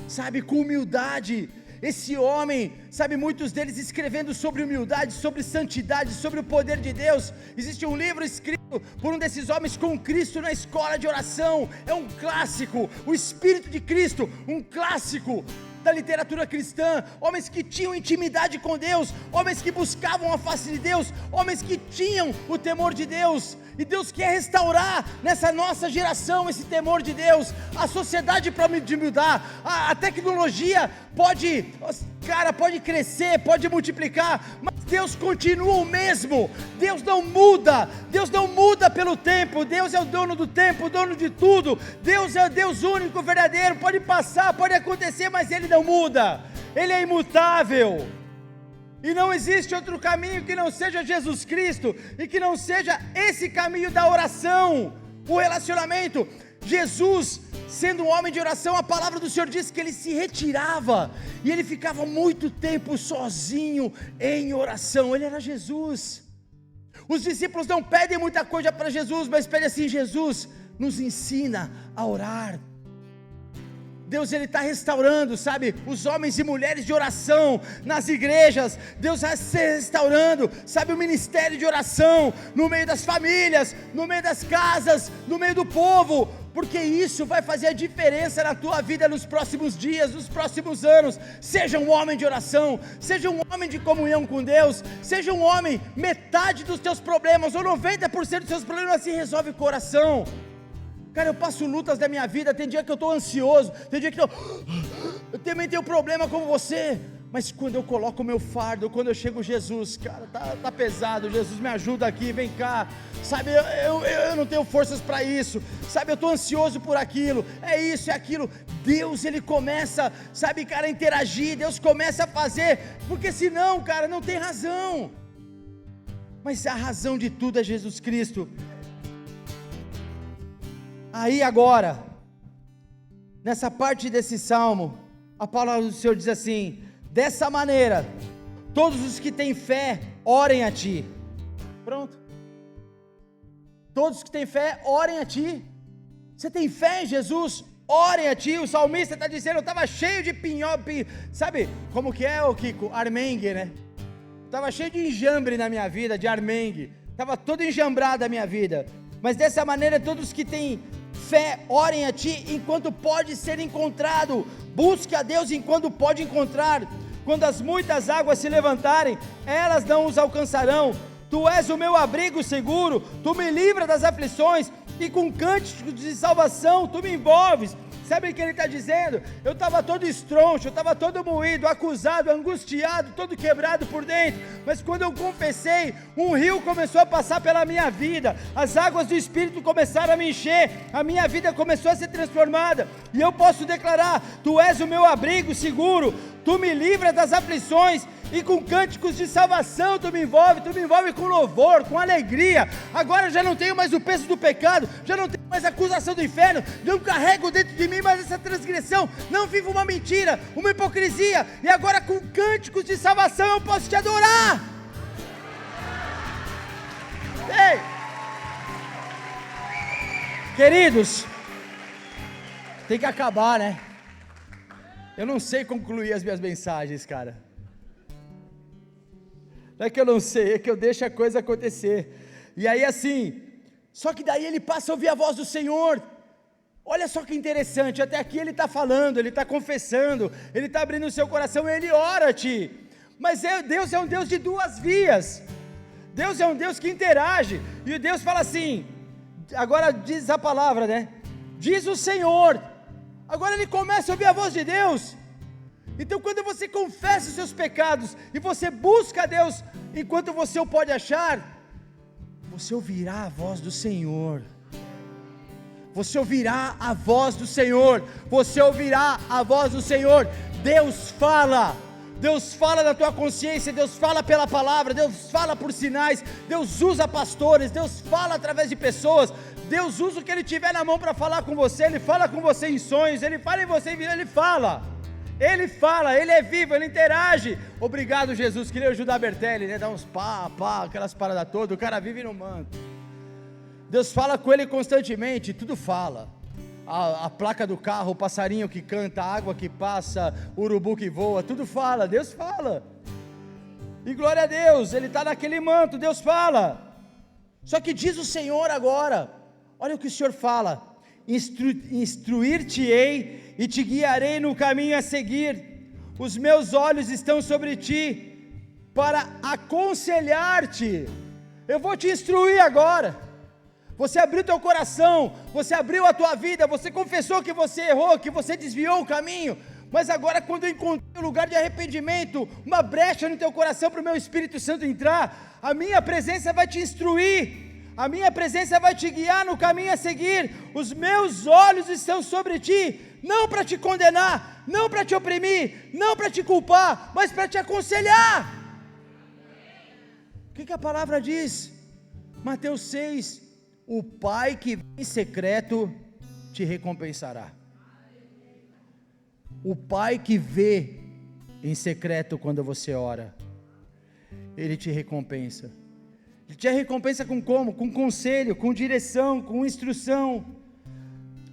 sabe, com humildade. Esse homem, sabe, muitos deles escrevendo sobre humildade, sobre santidade, sobre o poder de Deus. Existe um livro escrito por um desses homens, Com Cristo na Escola de Oração, é um clássico, o Espírito de Cristo, um clássico da literatura cristã. Homens que tinham intimidade com Deus, homens que buscavam a face de Deus, homens que tinham o temor de Deus, e Deus quer restaurar nessa nossa geração esse temor de Deus. A sociedade pode mudar, a tecnologia pode crescer, pode multiplicar, mas Deus continua o mesmo. Deus não muda pelo tempo. Deus é o dono do tempo, o dono de tudo. Deus é o Deus único, verdadeiro. Pode passar, pode acontecer, mas Ele não muda, Ele é imutável. E não existe outro caminho que não seja Jesus Cristo, e que não seja esse caminho da oração, o relacionamento. Jesus, sendo um homem de oração, a palavra do Senhor diz que Ele se retirava, e Ele ficava muito tempo sozinho em oração. Ele era Jesus. Os discípulos não pedem muita coisa para Jesus, mas pedem assim: Jesus, nos ensina a orar. Deus ele está restaurando, sabe, os homens e mulheres de oração nas igrejas. Deus vai ser restaurando, sabe, o ministério de oração no meio das famílias, no meio das casas, no meio do povo, porque isso vai fazer a diferença na tua vida nos próximos dias, nos próximos anos. Seja um homem de oração, seja um homem de comunhão com Deus, seja um homem, metade dos teus problemas, ou 90% dos seus problemas se resolve com oração. Cara, eu passo lutas da minha vida, tem dia que eu estou ansioso, tem dia que eu também tenho problema como você, mas quando eu coloco o meu fardo, quando eu chego, Jesus, cara, tá pesado, Jesus me ajuda aqui, vem cá, sabe, eu não tenho forças para isso, sabe, eu estou ansioso por aquilo, é isso, é aquilo. Deus ele começa, sabe, cara, a interagir, Deus começa a fazer, porque senão, cara, não tem razão, mas a razão de tudo é Jesus Cristo. Aí agora, nessa parte desse salmo, a palavra do Senhor diz assim: dessa maneira, todos os que têm fé, orem a Ti. Pronto. Todos que têm fé, orem a Ti. Você tem fé em Jesus? Orem a Ti. O salmista está dizendo, eu estava cheio de pinhope, sabe, como que é, o Kiko? Armengue, né? Estava cheio de enjambre na minha vida, de armengue. Estava todo enjambrado a minha vida. Mas dessa maneira, todos que têm fé, orem a Ti enquanto pode ser encontrado. Busque a Deus enquanto pode encontrar. Quando as muitas águas se levantarem, elas não os alcançarão. Tu és o meu abrigo seguro, Tu me livras das aflições, e com cânticos de salvação Tu me envolves. Sabe o que ele está dizendo? Eu estava todo estroncho, eu estava todo moído, acusado, angustiado, todo quebrado por dentro, mas quando eu confessei, um rio começou a passar pela minha vida, as águas do Espírito começaram a me encher, a minha vida começou a ser transformada, e eu posso declarar: Tu és o meu abrigo seguro, Tu me livras das aflições, e com cânticos de salvação Tu me envolve com louvor, com alegria. Agora já não tenho mais o peso do pecado, já não tenho mais a acusação do inferno, não carrego dentro de mim mais essa transgressão, não vivo uma mentira, uma hipocrisia, e agora com cânticos de salvação eu posso Te adorar. Ei, queridos, tem que acabar, né? Eu não sei concluir as minhas mensagens, cara. Não é que eu não sei, é que eu deixo a coisa acontecer. E aí assim, só que daí ele passa a ouvir a voz do Senhor. Olha só que interessante, até aqui ele está falando, ele está confessando, ele está abrindo o seu coração, ele ora a Ti. Mas Deus é um Deus de duas vias. Deus é um Deus que interage. E Deus fala assim, agora diz a palavra, né? Diz o Senhor. Agora ele começa a ouvir a voz de Deus. Então quando você confessa os seus pecados e você busca a Deus enquanto você o pode achar, você ouvirá a voz do Senhor. Você ouvirá a voz do Senhor. Você ouvirá a voz do Senhor. Deus fala. Deus fala na tua consciência, Deus fala pela palavra, Deus fala por sinais, Deus usa pastores, Deus fala através de pessoas, Deus usa o que Ele tiver na mão para falar com você, Ele fala com você em sonhos, Ele fala em você em vida, Ele fala, Ele é vivo, Ele interage. Obrigado, Jesus. Queria ajudar a Bertelli, né? Dar uns aquelas paradas todas, o cara vive no manto. Deus fala com ele constantemente, tudo fala. A placa do carro, o passarinho que canta, a água que passa, o urubu que voa, tudo fala, Deus fala. E glória a Deus, Ele está naquele manto, Deus fala. Só que diz o Senhor agora, olha o que o Senhor fala: instruir-te-ei e te guiarei no caminho a seguir, os meus olhos estão sobre ti, para aconselhar-te. Eu vou te instruir agora. Você abriu teu coração, você abriu a tua vida, você confessou que você errou, que você desviou o caminho, mas agora quando eu encontrei um lugar de arrependimento, uma brecha no teu coração para o meu Espírito Santo entrar, a minha presença vai te instruir, a minha presença vai te guiar no caminho a seguir, os meus olhos estão sobre ti, não para te condenar, não para te oprimir, não para te culpar, mas para te aconselhar. O que a palavra diz? Mateus 6, o Pai que vem em secreto te recompensará. O Pai que vê em secreto quando você ora, Ele te recompensa. Ele te recompensa com como? Com conselho, com direção, com instrução.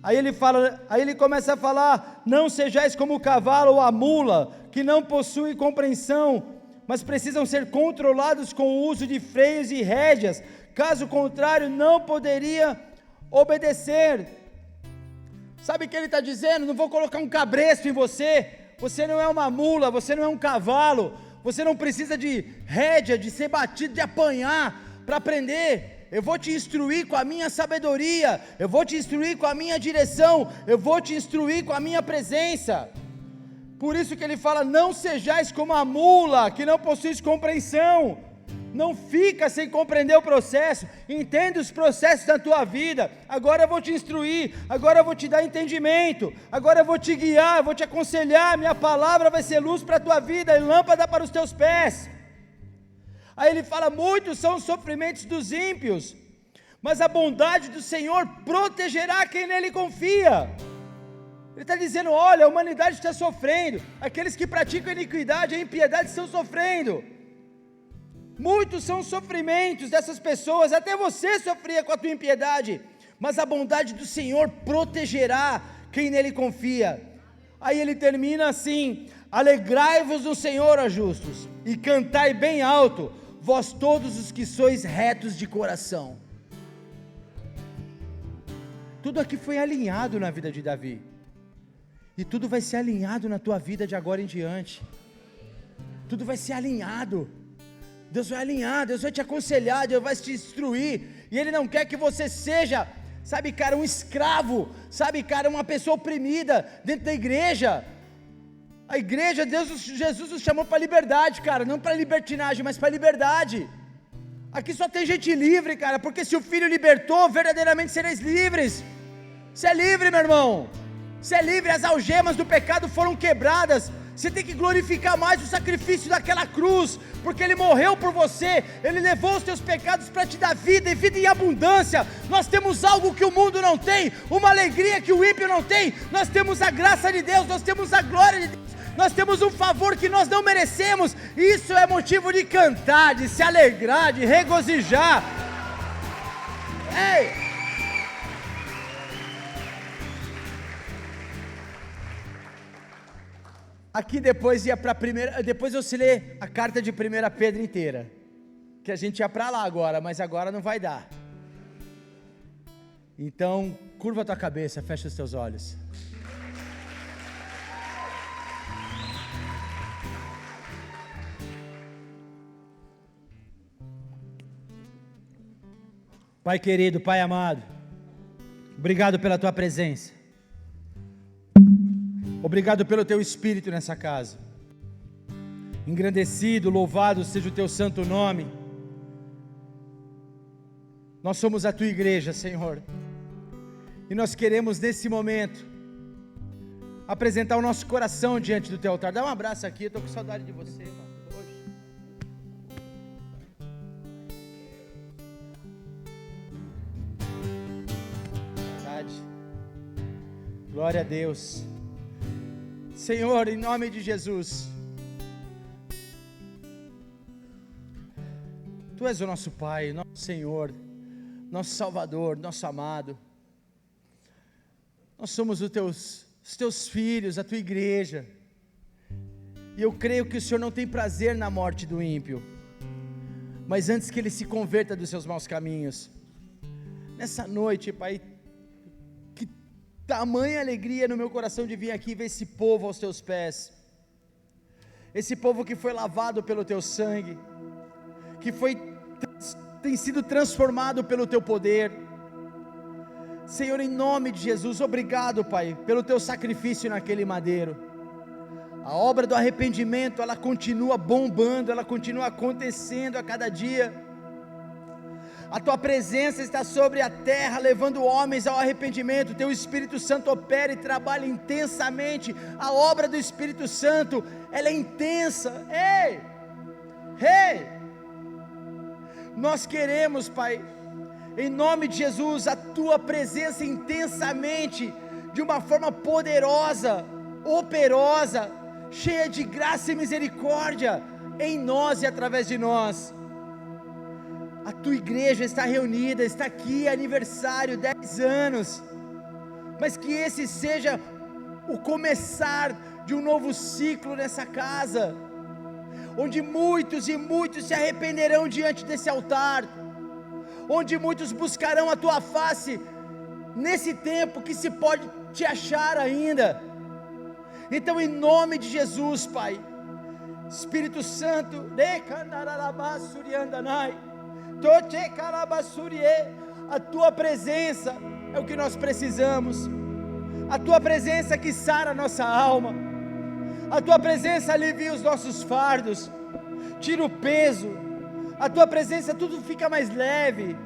Aí ele começa a falar: não sejais como o cavalo ou a mula, que não possuem compreensão, mas precisam ser controlados com o uso de freios e rédeas, caso contrário não poderia obedecer. Sabe o que ele está dizendo? Não vou colocar um cabresto em você, você não é uma mula, você não é um cavalo, você não precisa de rédea, de ser batido, de apanhar para aprender. Eu vou te instruir com a minha sabedoria, eu vou te instruir com a minha direção, eu vou te instruir com a minha presença. Por isso que ele fala: não sejais como a mula, que não possui compreensão. Não fica sem compreender o processo, entende os processos da tua vida. Agora eu vou te instruir, agora eu vou te dar entendimento, agora eu vou te guiar, eu vou te aconselhar, minha palavra vai ser luz para a tua vida e lâmpada para os teus pés. Aí ele fala: muitos são os sofrimentos dos ímpios, mas a bondade do Senhor protegerá quem nele confia. Ele está dizendo: olha, a humanidade está sofrendo, aqueles que praticam iniquidade e impiedade estão sofrendo. Muitos são os sofrimentos dessas pessoas, até você sofria com a tua impiedade, mas a bondade do Senhor protegerá quem nele confia. Aí ele termina assim: alegrai-vos no Senhor, ó justos, e cantai bem alto, vós todos os que sois retos de coração. Tudo aqui foi alinhado na vida de Davi, e tudo vai ser alinhado na tua vida de agora em diante. Tudo vai ser alinhado. Deus vai alinhar, Deus vai te aconselhar, Deus vai te instruir, e Ele não quer que você seja, sabe cara, um escravo, sabe cara, uma pessoa oprimida dentro da igreja. A igreja, Jesus nos chamou para liberdade, cara, não para libertinagem, mas para liberdade. Aqui só tem gente livre, cara, porque se o Filho libertou, verdadeiramente sereis livres. Você é livre, meu irmão, você é livre, as algemas do pecado foram quebradas. Você tem que glorificar mais o sacrifício daquela cruz, porque Ele morreu por você, Ele levou os teus pecados para te dar vida, e vida em abundância. Nós temos algo que o mundo não tem, uma alegria que o ímpio não tem. Nós temos a graça de Deus, nós temos a glória de Deus, nós temos um favor que nós não merecemos. Isso é motivo de cantar, de se alegrar, de regozijar. Ei! Aqui depois ia para depois eu se ler a carta de 1 Pedro inteira, que a gente ia para lá agora, mas agora não vai dar. Então, curva a tua cabeça, fecha os teus olhos. Pai querido, Pai amado, obrigado pela tua presença. Obrigado pelo teu Espírito nessa casa. Engrandecido, louvado seja o teu santo nome. Nós somos a tua igreja, Senhor, e nós queremos nesse momento apresentar o nosso coração diante do teu altar. Dá um abraço aqui, eu estou com saudade de você, mano. Verdade. Glória a Deus. Senhor, em nome de Jesus, Tu és o nosso Pai, nosso Senhor, nosso Salvador, nosso amado. Nós somos os teus filhos, a Tua igreja, e eu creio que o Senhor não tem prazer na morte do ímpio, mas antes que ele se converta dos seus maus caminhos. Nessa noite, Pai, tamanha alegria no meu coração de vir aqui ver esse povo aos teus pés, esse povo que foi lavado pelo teu sangue, que tem sido transformado pelo teu poder. Senhor, em nome de Jesus, obrigado, Pai, pelo teu sacrifício naquele madeiro. A obra do arrependimento, ela continua bombando, ela continua acontecendo a cada dia. A tua presença está sobre a terra, levando homens ao arrependimento. Teu Espírito Santo opera e trabalha intensamente. A obra do Espírito Santo, ela é intensa. Ei! Nós queremos, Pai, em nome de Jesus, a tua presença intensamente, de uma forma poderosa, operosa, cheia de graça e misericórdia, em nós e através de nós. A tua igreja está reunida, está aqui, aniversário, 10 anos, mas que esse seja o começar de um novo ciclo nessa casa, onde muitos e muitos se arrependerão diante desse altar, onde muitos buscarão a tua face, nesse tempo que se pode te achar ainda. Então, em nome de Jesus, Pai, Espírito Santo, a tua presença é o que nós precisamos, a tua presença que sara a nossa alma, a tua presença alivia os nossos fardos, tira o peso, a tua presença tudo fica mais leve,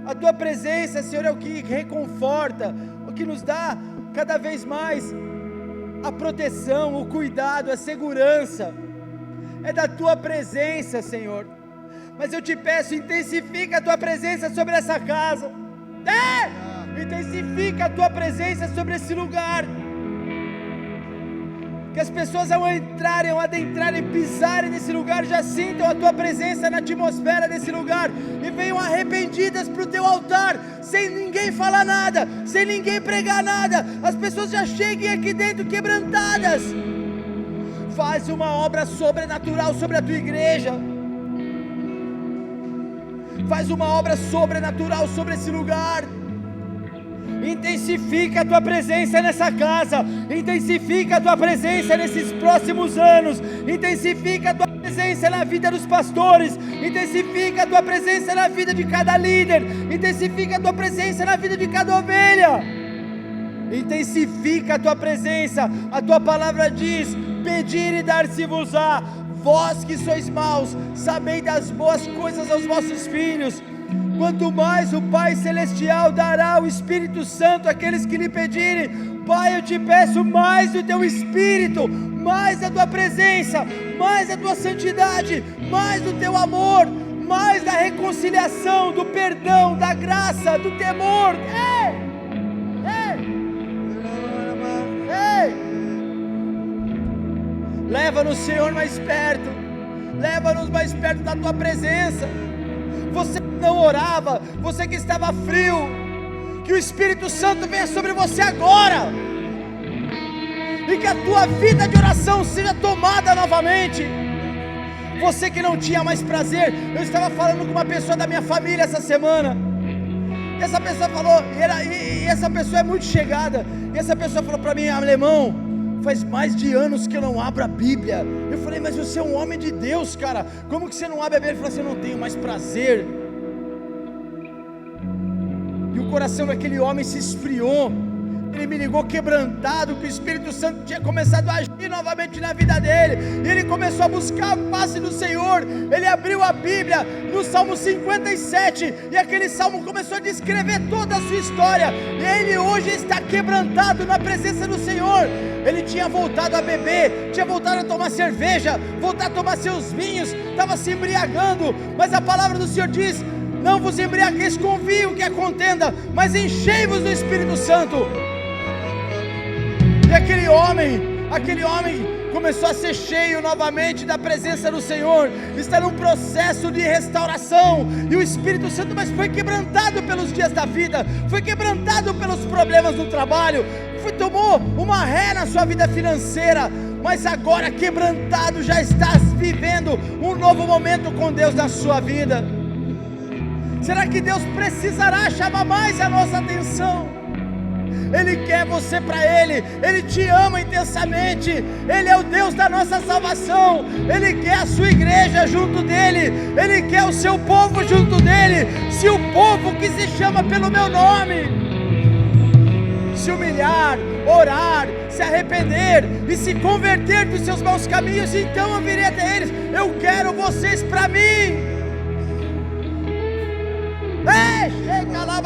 a tua presença, Senhor, é o que reconforta, o que nos dá cada vez mais a proteção, o cuidado, a segurança, é da tua presença, Senhor. Mas eu te peço, intensifica a tua presença sobre essa casa, intensifica a tua presença sobre esse lugar, que as pessoas ao entrarem, ao adentrarem, pisarem nesse lugar, já sintam a tua presença na atmosfera desse lugar, e venham arrependidas para o teu altar, sem ninguém falar nada, sem ninguém pregar nada, as pessoas já cheguem aqui dentro quebrantadas. Faz uma obra sobrenatural sobre a tua igreja, faz uma obra sobrenatural sobre esse lugar, intensifica a tua presença nessa casa, intensifica a tua presença nesses próximos anos, intensifica a tua presença na vida dos pastores, intensifica a tua presença na vida de cada líder, intensifica a tua presença na vida de cada ovelha, intensifica a tua presença. A tua palavra diz: pedir e dar-se-vos-á, vós que sois maus, sabei das boas coisas aos vossos filhos, quanto mais o Pai Celestial dará o Espírito Santo àqueles que lhe pedirem. Pai, eu te peço mais do teu Espírito, mais da tua presença, mais da tua santidade, mais do teu amor, mais da reconciliação, do perdão, da graça, do temor. Leva-nos, Senhor, mais perto, leva-nos mais perto da tua presença. Você que não orava, você que estava frio, que o Espírito Santo venha sobre você agora, e que a tua vida de oração seja tomada novamente. Você que não tinha mais prazer, eu estava falando com uma pessoa da minha família essa semana, e essa pessoa falou, e essa pessoa é muito chegada, e essa pessoa falou para mim: alemão, faz mais de anos que eu não abro a Bíblia. Eu falei: mas você é um homem de Deus, cara, como que você não abre a Bíblia? Ele falou assim: eu não tenho mais prazer. E o coração daquele homem se esfriou. Ele me ligou quebrantado, que o Espírito Santo tinha começado a agir novamente na vida dele, e ele começou a buscar a face do Senhor. Ele abriu a Bíblia no Salmo 57, e aquele salmo começou a descrever toda a sua história, e ele hoje está quebrantado na presença do Senhor. Ele tinha voltado a beber, tinha voltado a tomar cerveja, voltado a tomar seus vinhos, estava se embriagando, mas a palavra do Senhor diz: não vos embriagueis com vinho, que é contenda, mas enchei-vos do Espírito Santo. E aquele homem começou a ser cheio novamente da presença do Senhor, está num processo de restauração, e o Espírito Santo, mas foi quebrantado pelos dias da vida, foi quebrantado pelos problemas do trabalho, tomou uma ré na sua vida financeira, mas agora quebrantado, já está vivendo um novo momento com Deus na sua vida. Será que Deus precisará chamar mais a nossa atenção? Ele quer você para Ele, Ele te ama intensamente, Ele é o Deus da nossa salvação, Ele quer a sua igreja junto dEle, Ele quer o seu povo junto dEle. Se o povo que se chama pelo meu nome se humilhar, orar, se arrepender e se converter dos seus maus caminhos, então eu virei até eles. Eu quero vocês para mim. Chega lá,